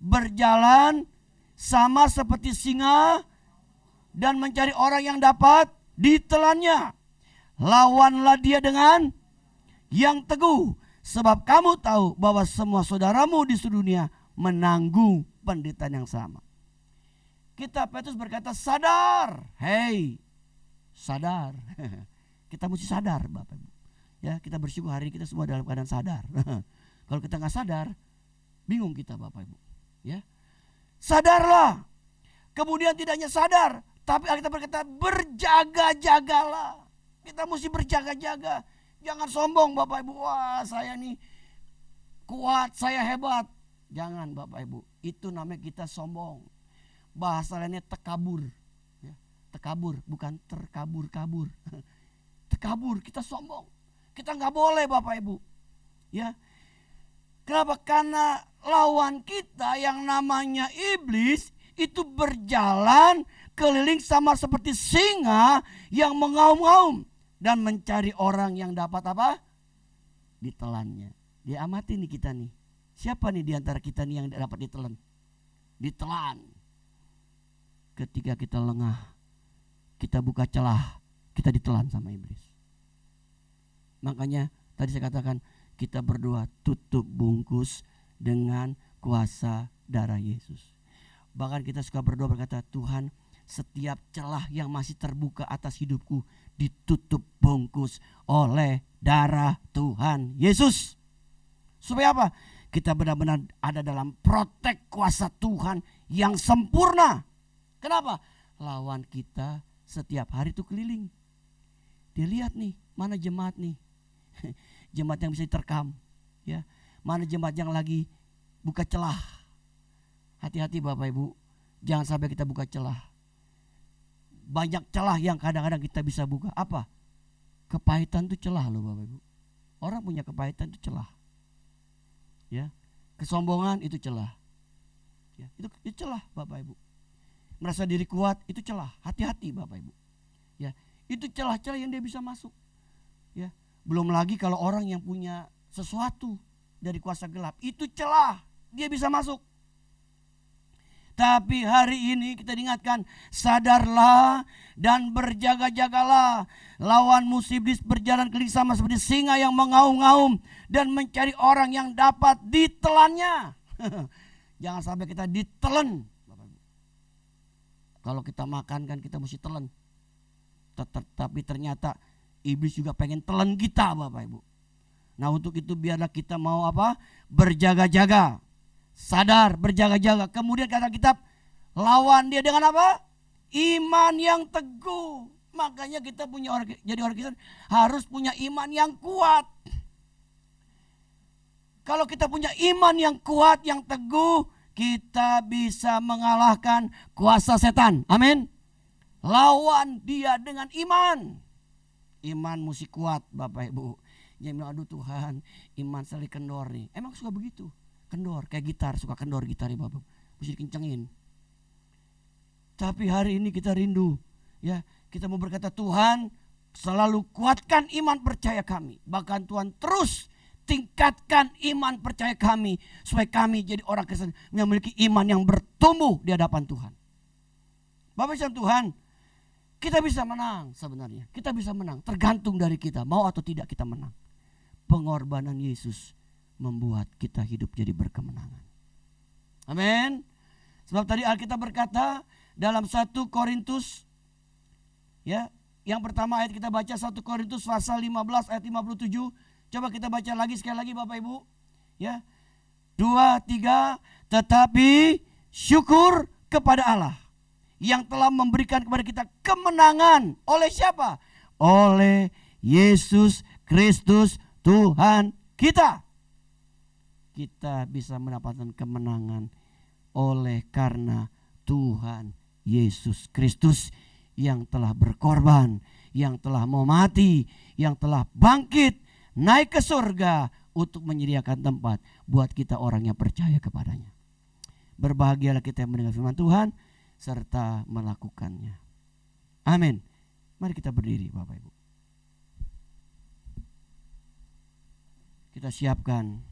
berjalan sama seperti singa dan mencari orang yang dapat ditelannya. Lawanlah dia dengan yang teguh, sebab kamu tahu bahwa semua saudaramu di seluruh dunia menanggung penderitaan yang sama. Kita Petrus berkata sadar, hei sadar. Kita mesti sadar Bapak Ibu. Ya, kita bersyukur hari ini kita semua dalam keadaan sadar. Kalau kita nggak sadar, bingung kita Bapak Ibu. Ya, sadarlah. Kemudian tidak hanya sadar, tapi Alkitab berkata berjaga-jagalah. Kita mesti berjaga-jaga. Jangan sombong Bapak Ibu. Wah saya nih kuat, saya hebat. Jangan Bapak Ibu. Itu namanya kita sombong. Bahasa lainnya tekabur. Ya, tekabur bukan terkabur-kabur. Tekabur, kita sombong. Kita nggak boleh Bapak Ibu. Ya. Kenapa? Karena lawan kita yang namanya iblis itu berjalan keliling sama seperti singa yang mengaum-ngaum dan mencari orang yang dapat apa? Ditelannya. Dia amati nih kita nih. Siapa nih di antara kita nih yang dapat ditelan? Ditelan. Ketika kita lengah, kita buka celah, kita ditelan sama iblis. Makanya tadi saya katakan kita berdoa tutup bungkus dengan kuasa darah Yesus. Bahkan kita suka berdoa berkata, Tuhan, setiap celah yang masih terbuka atas hidupku ditutup bungkus oleh darah Tuhan Yesus. Supaya apa? Kita benar-benar ada dalam protek kuasa Tuhan yang sempurna. Kenapa? Lawan kita setiap hari itu keliling. Dia lihat nih, mana jemaat nih. Jemaat yang bisa diterkam, ya. Mana jemaat yang lagi buka celah. Hati-hati Bapak Ibu, jangan sampai kita buka celah. Banyak celah yang kadang-kadang kita bisa buka. Apa? Kepahitan itu celah loh Bapak Ibu. Orang punya kepahitan itu celah. Ya, kesombongan itu celah. Ya, itu celah Bapak Ibu. Merasa diri kuat itu celah. Hati-hati Bapak Ibu. Ya, itu celah-celah yang dia bisa masuk. Ya. Belum lagi kalau orang yang punya sesuatu dari kuasa gelap, itu celah, dia bisa masuk. Tapi hari ini kita diingatkan, sadarlah dan berjaga-jagalah. Lawan musuh iblis berjalan keliling sama seperti singa yang mengaum-ngaum dan mencari orang yang dapat ditelannya. Jangan sampai kita ditelan. Kalau kita makan kan kita mesti telan. Tapi ternyata iblis juga pengen telan kita Bapak Ibu. Nah untuk itu biarlah kita mau apa? Berjaga-jaga. Sadar, berjaga-jaga. Kemudian kata kitab, lawan dia dengan apa? Iman yang teguh. Makanya kita jadi orang Kristen harus punya iman yang kuat. Kalau kita punya iman yang kuat, yang teguh, kita bisa mengalahkan kuasa setan. Amin. Lawan dia dengan iman. Iman mesti kuat Bapak Ibu. Jangan bilang aduh Tuhan iman sekali kendor nih. Emang suka begitu. Kendor kayak gitar, suka kendor gitar ya Bapak. Mesti dikencengin. Tapi hari ini kita rindu. Ya, kita mau berkata Tuhan selalu kuatkan iman percaya kami. Bahkan Tuhan terus tingkatkan iman percaya kami. Supaya kami jadi orang Kristen yang memiliki iman yang bertumbuh di hadapan Tuhan. Bapak Ibu Tuhan, kita bisa menang sebenarnya. Kita bisa menang tergantung dari kita. Mau atau tidak kita menang. Pengorbanan Yesus membuat kita hidup jadi berkemenangan. Amin. Sebab tadi Alkitab berkata dalam 1 Korintus, ya, yang pertama ayat kita baca 1 Korintus pasal 15 ayat 57. Coba kita baca lagi sekali lagi Bapak Ibu. Ya. 2, 3. Tetapi syukur kepada Allah yang telah memberikan kepada kita kemenangan. Oleh siapa? Oleh Yesus Kristus Tuhan kita. Kita bisa mendapatkan kemenangan oleh karena Tuhan Yesus Kristus yang telah berkorban, yang telah mau mati, yang telah bangkit, naik ke surga untuk menyediakan tempat buat kita orang yang percaya kepadanya. Berbahagialah kita yang mendengar firman Tuhan serta melakukannya. Amin. Mari kita berdiri Bapak Ibu. Kita siapkan.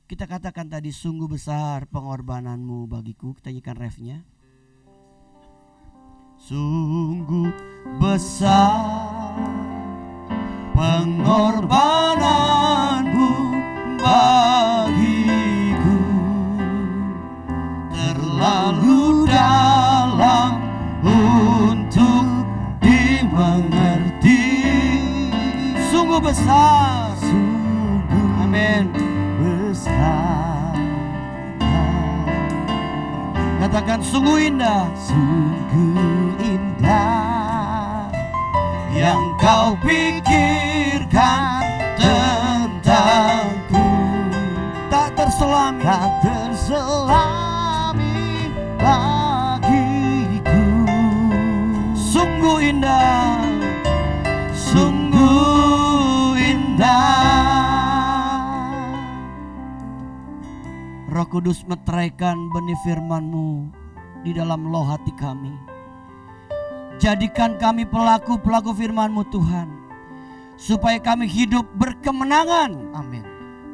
Kita katakan tadi sungguh besar pengorbananmu bagiku. Kita nyanyikan refnya. Sungguh besar pengorbananmu bagiku, terlalu dalam untuk dimengerti. Sungguh besar, sungguh amin, besar. Katakan sungguh indah, sungguh indah yang kau pikirkan tentangku. Tak terselami, tak terselami bagiku. Sungguh indah, sungguh indah. Roh Kudus meteraikan benih firman-Mu di dalam loh hati kami. Jadikan kami pelaku-pelaku firman-Mu Tuhan, supaya kami hidup berkemenangan. Amin.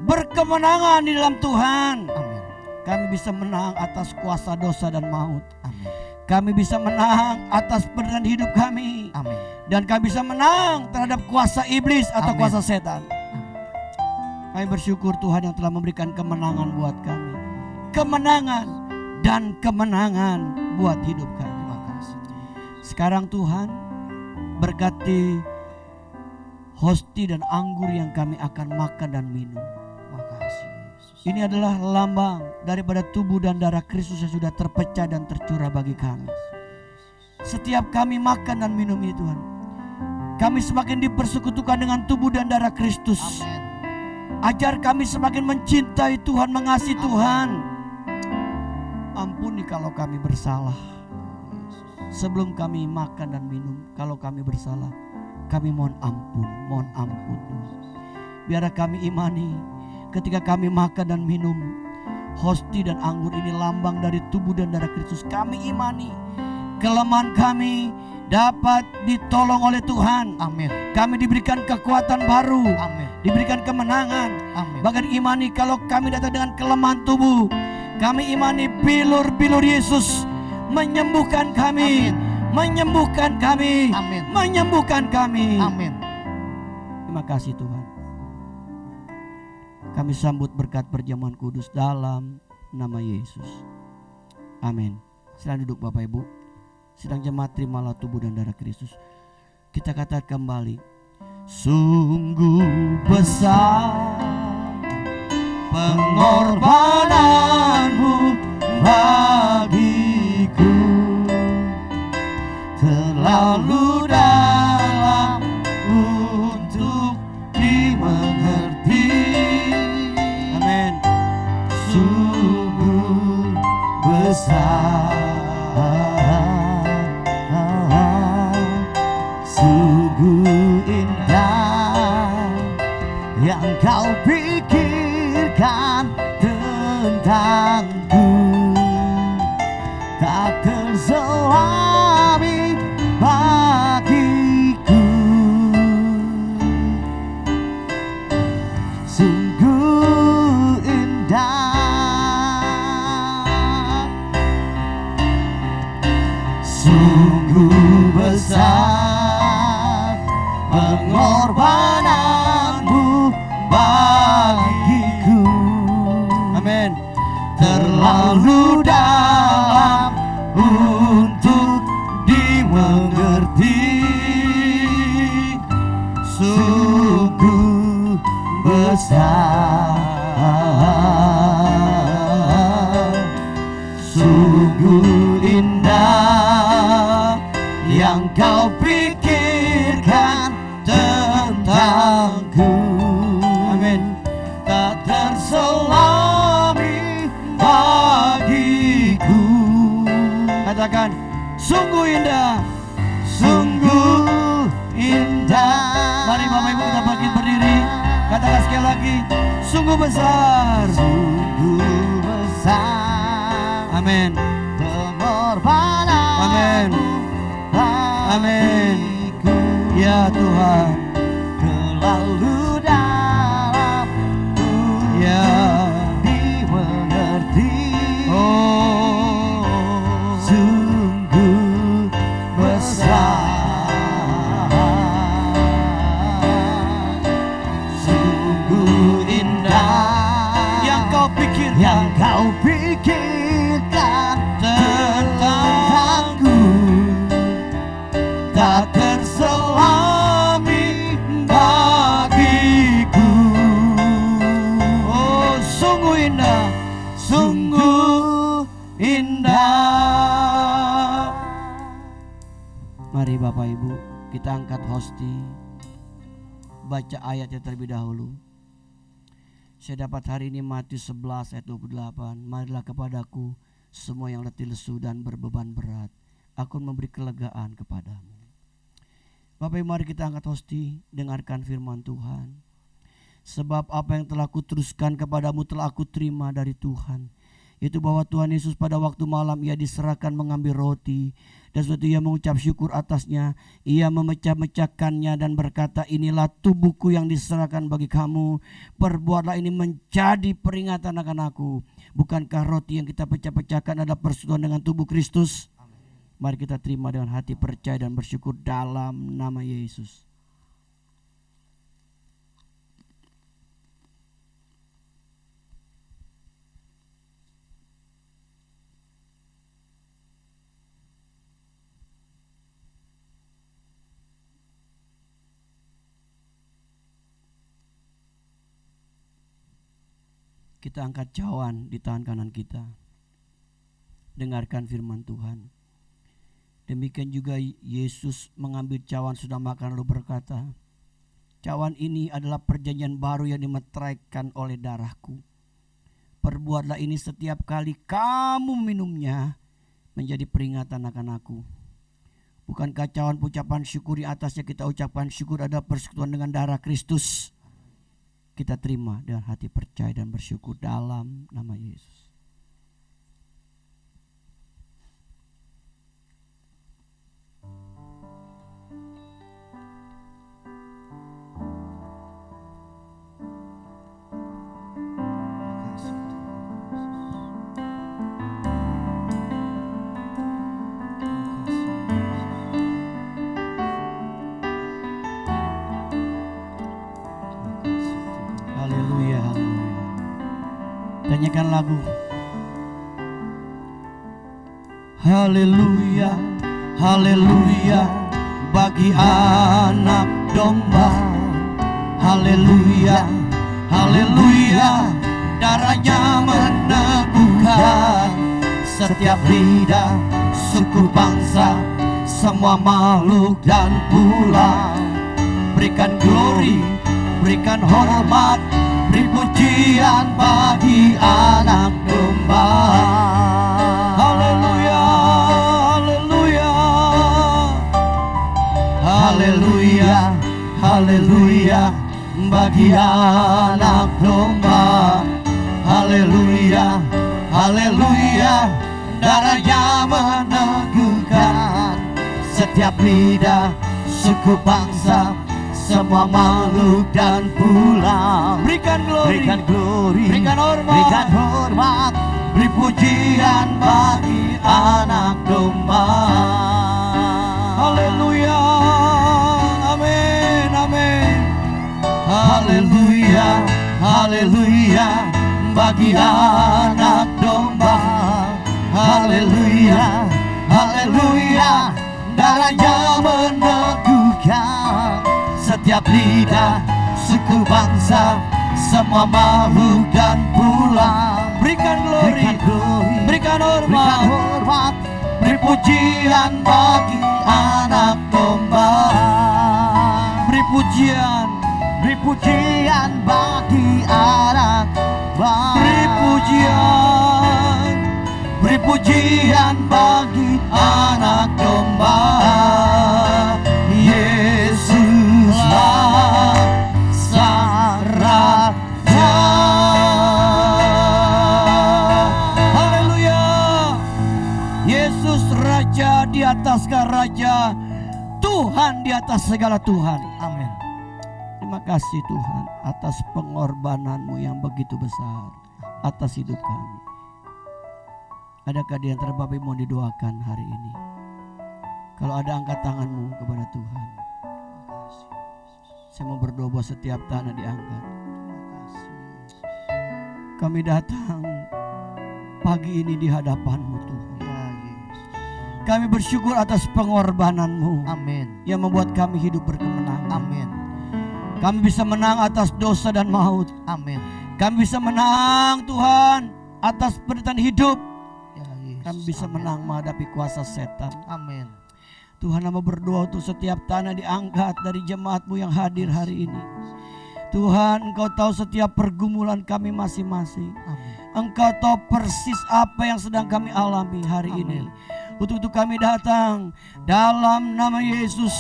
Berkemenangan di dalam Tuhan. Amin. Kami bisa menang atas kuasa dosa dan maut. Amin. Kami bisa menang atas penderitaan hidup kami. Amin. Dan kami bisa menang terhadap kuasa iblis atau Amin. Kuasa setan. Amin. Kami bersyukur Tuhan yang telah memberikan kemenangan buat kami. Kemenangan dan kemenangan buat hidup kami. Terima kasih. Sekarang Tuhan berkati hosti dan anggur yang kami akan makan dan minum. Terima kasih Yesus. Ini adalah lambang daripada tubuh dan darah Kristus yang sudah terpecah dan tercurah bagi kami. Setiap kami makan dan minum ini Tuhan, kami semakin dipersekutukan dengan tubuh dan darah Kristus. Amin. Ajar kami semakin mencintai Tuhan, mengasihi Tuhan. Ampuni kalau kami bersalah. Sebelum kami makan dan minum, kalau kami bersalah, kami mohon ampun, mohon ampun Tuhan. Biar kami imani ketika kami makan dan minum hosti dan anggur ini lambang dari tubuh dan darah Kristus. Kami imani kelemahan kami dapat ditolong oleh Tuhan. Amin. Kami diberikan kekuatan baru. Amin. Diberikan kemenangan. Amin. Bahkan imani kalau kami datang dengan kelemahan tubuh, kami imani bilur-bilur Yesus menyembuhkan kami. Amin. Menyembuhkan kami. Amin. Menyembuhkan kami. Amin. Terima kasih Tuhan. Kami sambut berkat perjamuan kudus dalam nama Yesus. Amin. Silakan duduk Bapak Ibu. Sidang jemaat, terimalah tubuh dan darah Kristus. Kita katakan kembali, sungguh besar pengorbananmu bagiku, terlalu dalam untuk dimengerti. Amin. Sungguh besar pengorbananmu bagiku. Amin. Terlalu dalam untuk dimengerti, sungguh besar, sungguh indah yang kau pikirkan tentangku. Amin. Tak terselami bagiku. Katakan, sungguh indah. Sungguh indah. Mari Bapak Ibu kita bangkit berdiri. Katakan sekali lagi, sungguh besar. Sungguh besar. Amin. Pengorbananmu Amin. Amin. bagiku. Ya Tuhan. Terlalu dalam Ya. dimengerti. Oh. Sungguh besar, sungguh indah Yang kau pikirkan. yang kau pikirkan tentangku. Tak terselami bagiku. Oh, sungguh indah. Sungguh indah. Mari Bapak Ibu kita angkat hosti, baca ayatnya terlebih dahulu. Saya dapat hari ini Matius 11 ayat 28. Marilah kepadaku semua yang letih lesu dan berbeban berat, aku memberi kelegaan kepadamu. Bapak Ibu, mari kita angkat hosti, dengarkan firman Tuhan. Sebab apa yang telah kuteruskan kepadamu telah aku terima dari Tuhan, yaitu bahwa Tuhan Yesus pada waktu malam ia diserahkan mengambil roti, dan setelah ia mengucap syukur atasnya, ia memecah-mecahkannya dan berkata, inilah tubuhku yang diserahkan bagi kamu, perbuatlah ini menjadi peringatan akan aku. Bukankah roti yang kita pecah-pecahkan adalah persekutuan dengan tubuh Kristus? Mari kita terima dengan hati percaya dan bersyukur dalam nama Yesus. Kita angkat cawan di tangan kanan kita. Dengarkan firman Tuhan. Demikian juga Yesus mengambil cawan sudah makan lalu berkata, cawan ini adalah perjanjian baru yang dimeteraikan oleh darahku. Perbuatlah ini setiap kali kamu minumnya menjadi peringatan akan aku. Bukankah cawan ucapan syukur di atasnya kita ucapkan syukur adalah persekutuan dengan darah Kristus? Kita terima dengan hati percaya dan bersyukur dalam nama Yesus. Haleluya, haleluya. Nyanyikan lagu. Haleluya, haleluya bagi anak domba. Haleluya, haleluya darahnya meneguhkan setiap lidah, suku bangsa, semua makhluk dan pulau. Berikan glory, berikan hormat, beri pujian bagi anak domba. Haleluya, haleluya, haleluya, haleluya bagi anak domba. Haleluya, haleluya darahnya meneguhkan setiap lidah, suku bangsa, semua makhluk dan pulau. Berikan glory, berikan hormat, beri pujian bagi anak domba. Haleluya, amin, amin. haleluya, haleluya, bagi anak domba. Haleluya, haleluya, darahnya meneguhkan setiap lidah, suku bangsa, semua makhluk dan pulang. Berikan glory, berikan hormat, beri pujian bagi anak domba. Beri pujian bagi anak domba. Beri pujian bagi anak domba. Yesuslah sang raja. Haleluya. Yesus raja di atas segala raja, Tuhan di atas segala Tuhan. Amin. Terima kasih Tuhan atas pengorbanan-Mu yang begitu besar atas hidup kami. Adakah di antara Bapak Ibu mau didoakan hari ini? Kalau ada, angkat tanganmu kepada Tuhan. Saya mau berdoa buat setiap tanah diangkat. Kami datang pagi ini di hadapan-Mu Tuhan. Kami bersyukur atas pengorbanan-Mu Amin. yang membuat kami hidup berkemenangan. Amin. Kami bisa menang atas dosa dan maut. Amin. Kami bisa menang Tuhan atas penderitaan hidup. Ya, Yesus. Kami bisa Amin. menang menghadapi kuasa setan. Amin. Tuhan, hamba berdoa untuk setiap tanah diangkat dari jemaat-Mu yang hadir hari ini. Tuhan, Engkau tahu setiap pergumulan kami masing-masing. Amin. Engkau tahu persis apa yang sedang kami alami hari ini. Untuk itu kami datang dalam nama Yesus.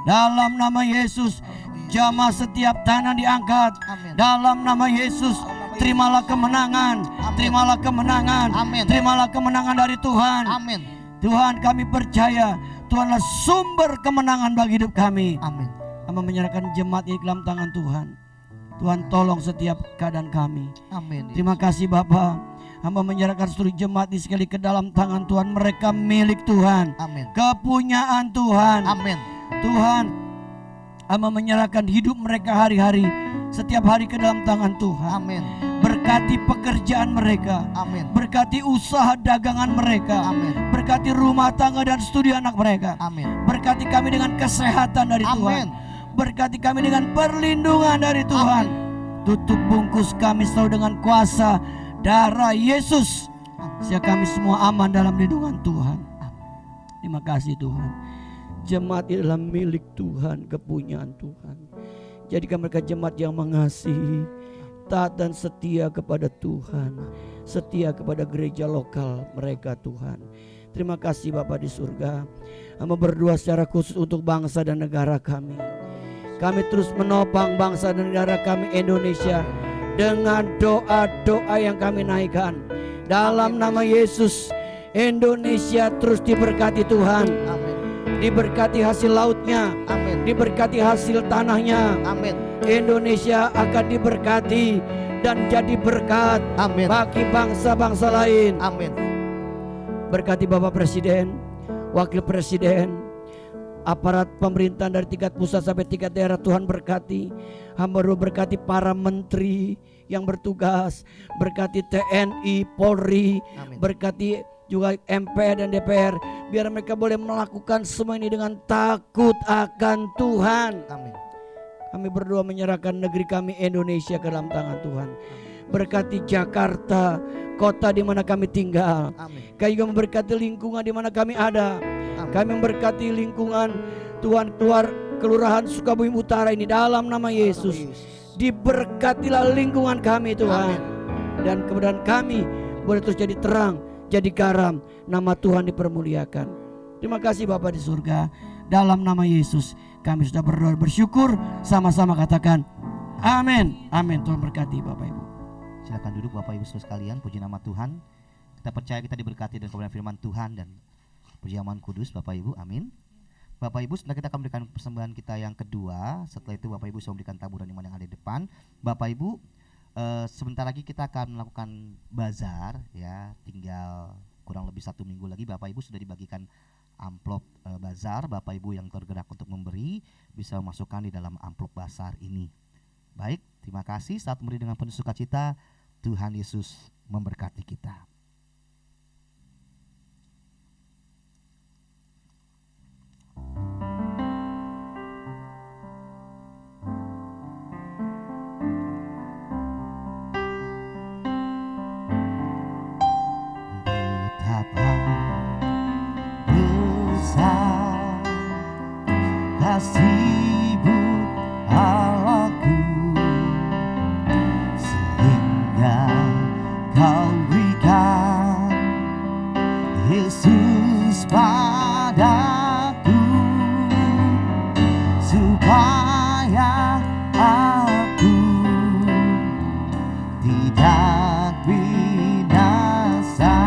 Dalam nama Yesus, jamaah setiap tanah diangkat. Amin. Dalam nama Yesus, terimalah kemenangan. Terimalah kemenangan. Amin. Terimalah kemenangan dari Tuhan. Amin. Tuhan, kami percaya Tuhanlah sumber kemenangan bagi hidup kami. Amin. Hamba menyerahkan jemaat ini ke dalam tangan Tuhan. Tuhan, tolong setiap keadaan kami. Amin. Terima kasih Bapa. Hamba menyerahkan seluruh jemaat ini sekali ke dalam tangan Tuhan. Mereka milik Tuhan, Amin. kepunyaan Tuhan. Amin. Tuhan, hamba menyerahkan hidup mereka hari-hari, setiap hari ke dalam tangan Tuhan. Amin. Berkati pekerjaan mereka, Amin. berkati usaha dagangan mereka, Amin. berkati rumah tangga dan studi anak mereka. Amin. Berkati kami dengan kesehatan dari Tuhan. Amin. Berkati kami dengan perlindungan dari Tuhan. Tutup bungkus kami selalu dengan kuasa darah Yesus, sehingga kami semua aman dalam lindungan Tuhan. Terima kasih Tuhan. Jemaat ini adalah milik Tuhan, kepunyaan Tuhan. Jadikan mereka jemaat yang mengasihi, taat dan setia kepada Tuhan, setia kepada gereja lokal mereka Tuhan. Terima kasih Bapa di surga. Hamba berdoa secara khusus untuk bangsa dan negara kami. Kami terus menopang bangsa dan negara kami Indonesia dengan doa-doa yang kami naikkan. Dalam nama Yesus, Indonesia terus diberkati Tuhan. Amin. Diberkati hasil lautnya, Amin. diberkati hasil tanahnya. Amin. Indonesia akan diberkati dan jadi berkat Amin. bagi bangsa-bangsa lain. Amin. Berkati Bapak Presiden, Wakil Presiden, aparat pemerintahan dari tingkat pusat sampai tingkat daerah. Tuhan berkati. Hamba berkati para menteri yang bertugas, berkati TNI, Polri, Amin. berkati juga MPR dan DPR, biar mereka boleh melakukan semua ini dengan takut akan Tuhan. Amin. Kami berdoa menyerahkan negeri kami Indonesia ke dalam tangan Tuhan. Berkati Jakarta, kota di mana kami tinggal. Amin. Kami juga memberkati lingkungan di mana kami ada. Amin. Kami memberkati lingkungan Tuhan keluar Kelurahan Sukabumi Utara ini dalam nama Yesus. Diberkatilah lingkungan kami Tuhan. Amin. Dan kemudian kami boleh terus jadi terang, jadi garam, nama Tuhan dipermuliakan. Terima kasih Bapa di surga. Dalam nama Yesus kami sudah berdoa bersyukur. Sama-sama katakan amin. Amin. Tuhan berkati Bapak Ibu. Silakan duduk Bapak Ibu Saudara sekalian. Puji nama Tuhan. Kita percaya kita diberkati dengan kebenaran firman Tuhan dan perjamuan kudus Bapak Ibu. Amin. Bapak Ibu, setelah kita akan memberikan persembahan kita yang kedua. Setelah itu Bapak Ibu sudah memberikan taburan iman yang ada di depan. Bapak Ibu, sebentar lagi kita akan melakukan bazar ya. Tinggal kurang lebih 1 minggu lagi Bapak Ibu sudah dibagikan amplop bazar. Bapak Ibu yang tergerak untuk memberi bisa memasukkan di dalam amplop bazar ini. Baik, Terima kasih, saat memberi dengan penuh sukacita. Tuhan Yesus memberkati kita. Betapa besar kasih-Mu Allahku, sehingga Kau berikan Yesus padaku, supaya aku tidak binasa,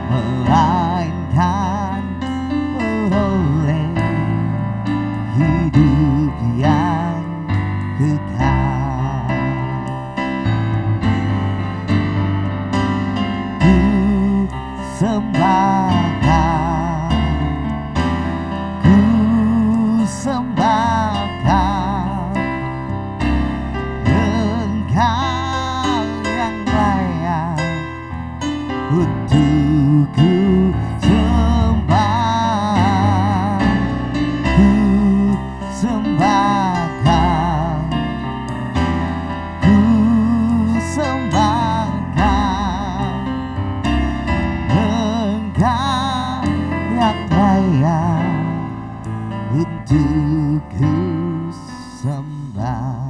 melainkan beroleh hidup yang kekal. Ku sembah Kau, ku sembah Kau, Engkau yang layak untuk ku sembah. Ku sembah Kau, ku sembah Kau, Engkau yang layak untuk ku sembah.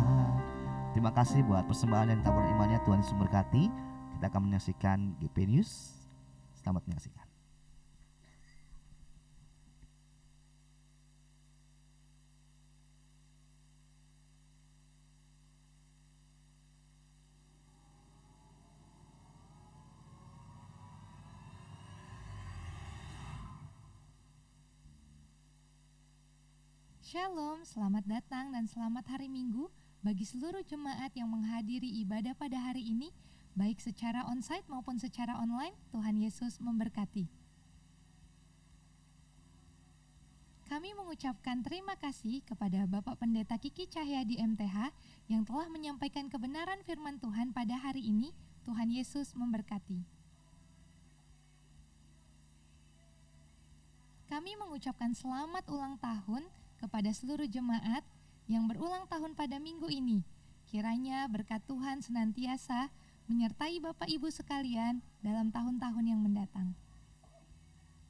Terima kasih buat persembahan dan tabur imannya. Tuhan Yesus memberkati. Kita akan menyaksikan GP News. Selamat menyaksikan. Shalom, selamat datang dan selamat hari Minggu bagi seluruh jemaat yang menghadiri ibadah pada hari ini, baik secara onsite maupun secara online. Tuhan Yesus memberkati. Kami mengucapkan terima kasih kepada Bapak Pendeta Kiki Cahyadi MTH yang telah menyampaikan kebenaran firman Tuhan pada hari ini. Tuhan Yesus memberkati. Kami mengucapkan selamat ulang tahun kepada seluruh jemaat yang berulang tahun pada minggu ini. Kiranya berkat Tuhan senantiasa menyertai Bapak Ibu sekalian dalam tahun-tahun yang mendatang.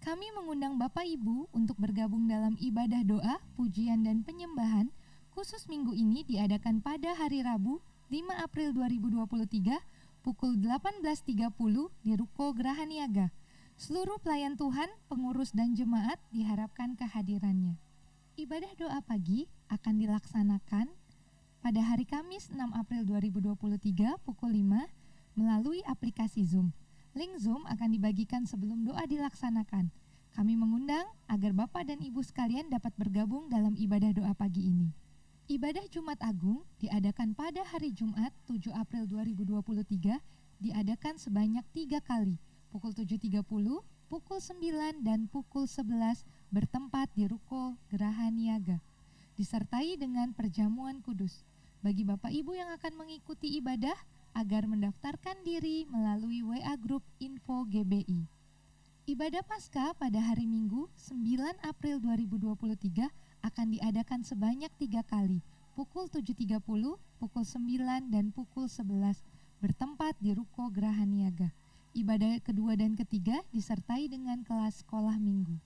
Kami mengundang Bapak Ibu untuk bergabung dalam ibadah doa, pujian dan penyembahan khusus minggu ini diadakan pada hari Rabu 5 April 2023 pukul 18.30 di Ruko Geraha Niaga. Seluruh pelayan Tuhan, pengurus dan jemaat diharapkan kehadirannya. Ibadah doa pagi akan dilaksanakan pada hari Kamis 6 April 2023 pukul 5 melalui aplikasi Zoom. Link Zoom akan dibagikan sebelum doa dilaksanakan. Kami mengundang agar Bapak dan Ibu sekalian dapat bergabung dalam ibadah doa pagi ini. Ibadah Jumat Agung diadakan pada hari Jumat 7 April 2023 diadakan sebanyak 3 kali, pukul 7.30, pukul 9 dan pukul 11 bertempat di Ruko Geraha Niaga, disertai dengan perjamuan kudus. Bagi Bapak Ibu yang akan mengikuti ibadah, agar mendaftarkan diri melalui WA Group Info GBI. Ibadah Paskah pada hari Minggu 9 April 2023 akan diadakan sebanyak 3 kali, pukul 7.30, pukul 9 dan pukul 11 bertempat di Ruko Geraha Niaga. Ibadah kedua dan ketiga disertai dengan kelas sekolah minggu.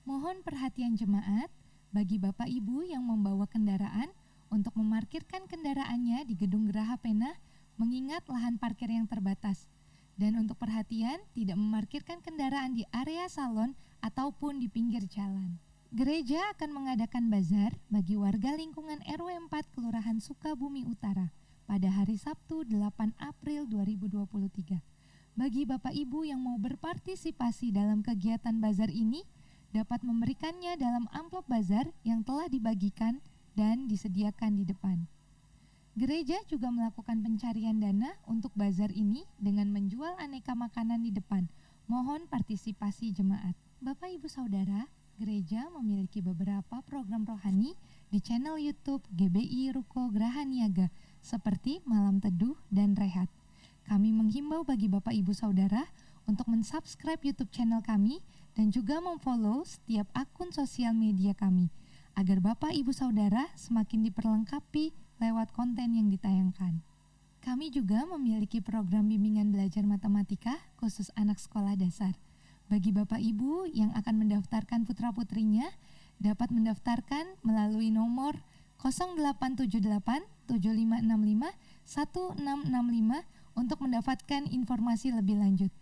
Mohon perhatian jemaat bagi Bapak Ibu yang membawa kendaraan untuk memarkirkan kendaraannya di Gedung Geraha Pena mengingat lahan parkir yang terbatas. Dan untuk perhatian tidak memarkirkan kendaraan di area salon ataupun di pinggir jalan. Gereja akan mengadakan bazar bagi warga lingkungan RW 4 Kelurahan Sukabumi Utara pada hari Sabtu 8 April 2023. Bagi Bapak Ibu yang mau berpartisipasi dalam kegiatan bazar ini, dapat memberikannya dalam amplop bazar yang telah dibagikan dan disediakan di depan. Gereja juga melakukan pencarian dana untuk bazar ini dengan menjual aneka makanan di depan. Mohon partisipasi jemaat. Bapak Ibu Saudara, gereja memiliki beberapa program rohani di channel YouTube GBI Ruko Geraha Niaga seperti Malam Teduh dan Rehat. Kami menghimbau bagi Bapak Ibu Saudara untuk mensubscribe YouTube channel kami dan juga memfollow setiap akun sosial media kami agar Bapak Ibu Saudara semakin diperlengkapi lewat konten yang ditayangkan. Kami juga memiliki program bimbingan belajar matematika khusus anak sekolah dasar. Bagi Bapak Ibu yang akan mendaftarkan putra-putrinya, dapat mendaftarkan melalui nomor 0878 7565 1665 untuk mendapatkan informasi lebih lanjut.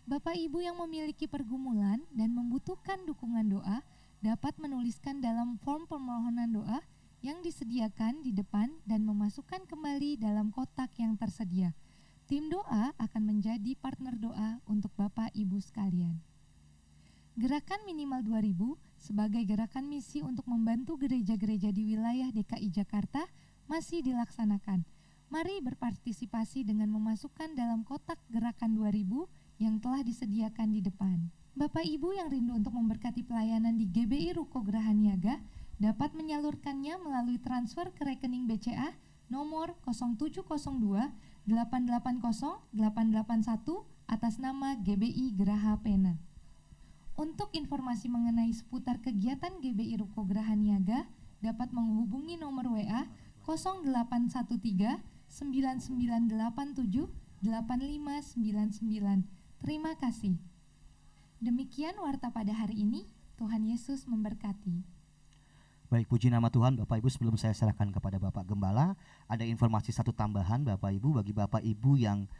Bapak Ibu yang memiliki pergumulan dan membutuhkan dukungan doa dapat menuliskan dalam form permohonan doa yang disediakan di depan dan memasukkan kembali dalam kotak yang tersedia. Tim doa akan menjadi partner doa untuk Bapak Ibu sekalian. Gerakan Minimal 2000 sebagai gerakan misi untuk membantu gereja-gereja di wilayah DKI Jakarta masih dilaksanakan. Mari berpartisipasi dengan memasukkan dalam kotak gerakan 2000 yang telah disediakan di depan. Bapak Ibu yang rindu untuk memberkati pelayanan di GBI Ruko Geraha Niaga dapat menyalurkannya melalui transfer ke rekening BCA nomor 0702 880 881 atas nama GBI Geraha Pena. Untuk informasi mengenai seputar kegiatan GBI Ruko Geraha Niaga dapat menghubungi nomor WA 0813 9987 8599. Terima kasih. Demikian warta pada hari ini. Tuhan Yesus memberkati. Baik, puji nama Tuhan. Bapak Ibu, sebelum saya serahkan kepada Bapak Gembala, ada informasi satu tambahan Bapak Ibu bagi Bapak Ibu yang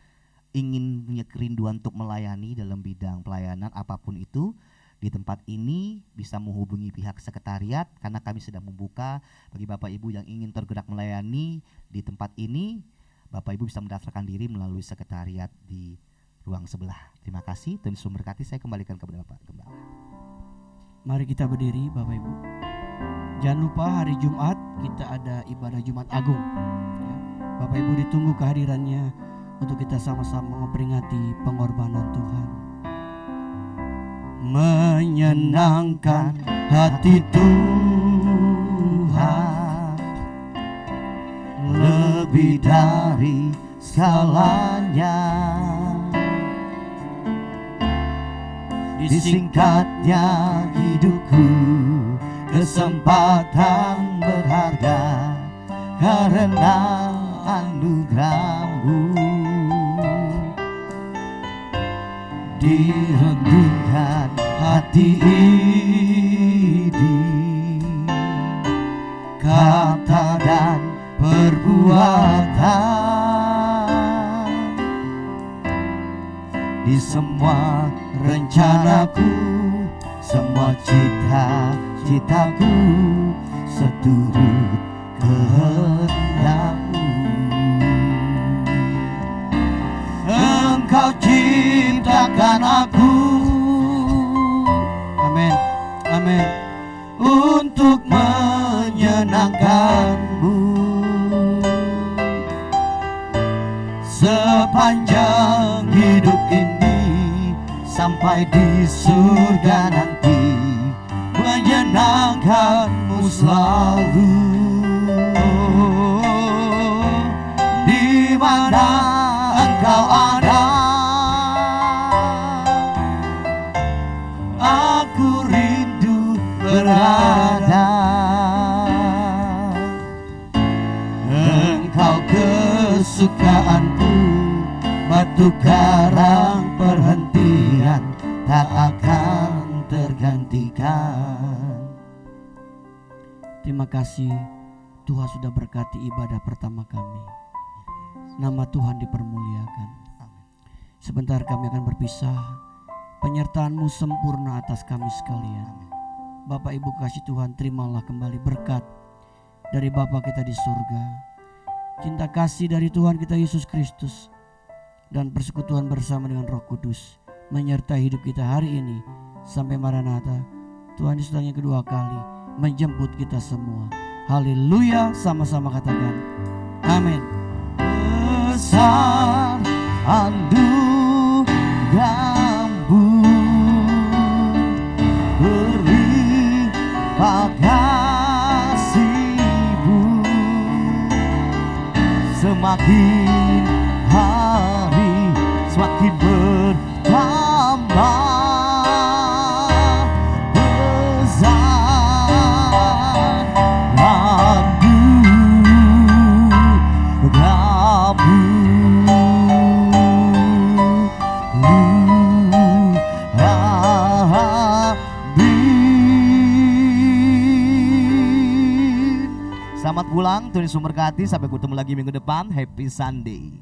ingin punya kerinduan untuk melayani dalam bidang pelayanan apapun itu. Di tempat ini bisa menghubungi pihak sekretariat karena kami sedang membuka bagi Bapak Ibu yang ingin tergerak melayani di tempat ini. Bapak Ibu bisa mendaftarkan diri melalui sekretariat di ruang sebelah. Terima kasih. Tuhan Yesus memberkati. Saya kembalikan kepada Bapak Gembala. Mari kita berdiri Bapak Ibu. Jangan lupa hari Jumat kita ada ibadah Jumat Agung ya. Bapak Ibu ditunggu kehadirannya untuk kita sama-sama memperingati pengorbanan Tuhan. Menyenangkan hati Tuhan lebih dari segalanya. Disingkatnya hidupku, kesempatan berharga karena anugerah-Mu. Dirundungkan hati ini, kata dan perbuatan, di semua rencanaku, semua cita-citaku seturut kehendak-Mu. Engkau ciptakan aku, amin, amin, untuk menyenangkan-Mu. Sepanjang hidup ini sampai di surga nanti, menyenangkan-Mu selalu. Di mana Engkau ada, aku rindu berada. Engkau kesukaanku, batu karang perhentian tak akan tergantikan. Terima kasih Tuhan sudah berkati ibadah pertama kami. Nama Tuhan dipermuliakan. Sebentar kami akan berpisah. Penyertaan-Mu sempurna atas kami sekalian. Bapak Ibu kasih Tuhan, terimalah kembali berkat dari Bapa kita di surga, cinta kasih dari Tuhan kita Yesus Kristus, dan persekutuan bersama dengan Roh Kudus menyertai hidup kita hari ini sampai Maranatha. Tuhan Yesus yang kedua kali menjemput kita semua. Haleluya, sama-sama katakan amin. Besar anugerah-Mu, berlimpah kasih semakin hari semakin bertambah besar rindu kamu. Selamat pulang, Tuhan Yesus memberkati. Sampai ketemu lagi minggu depan. Happy Sunday.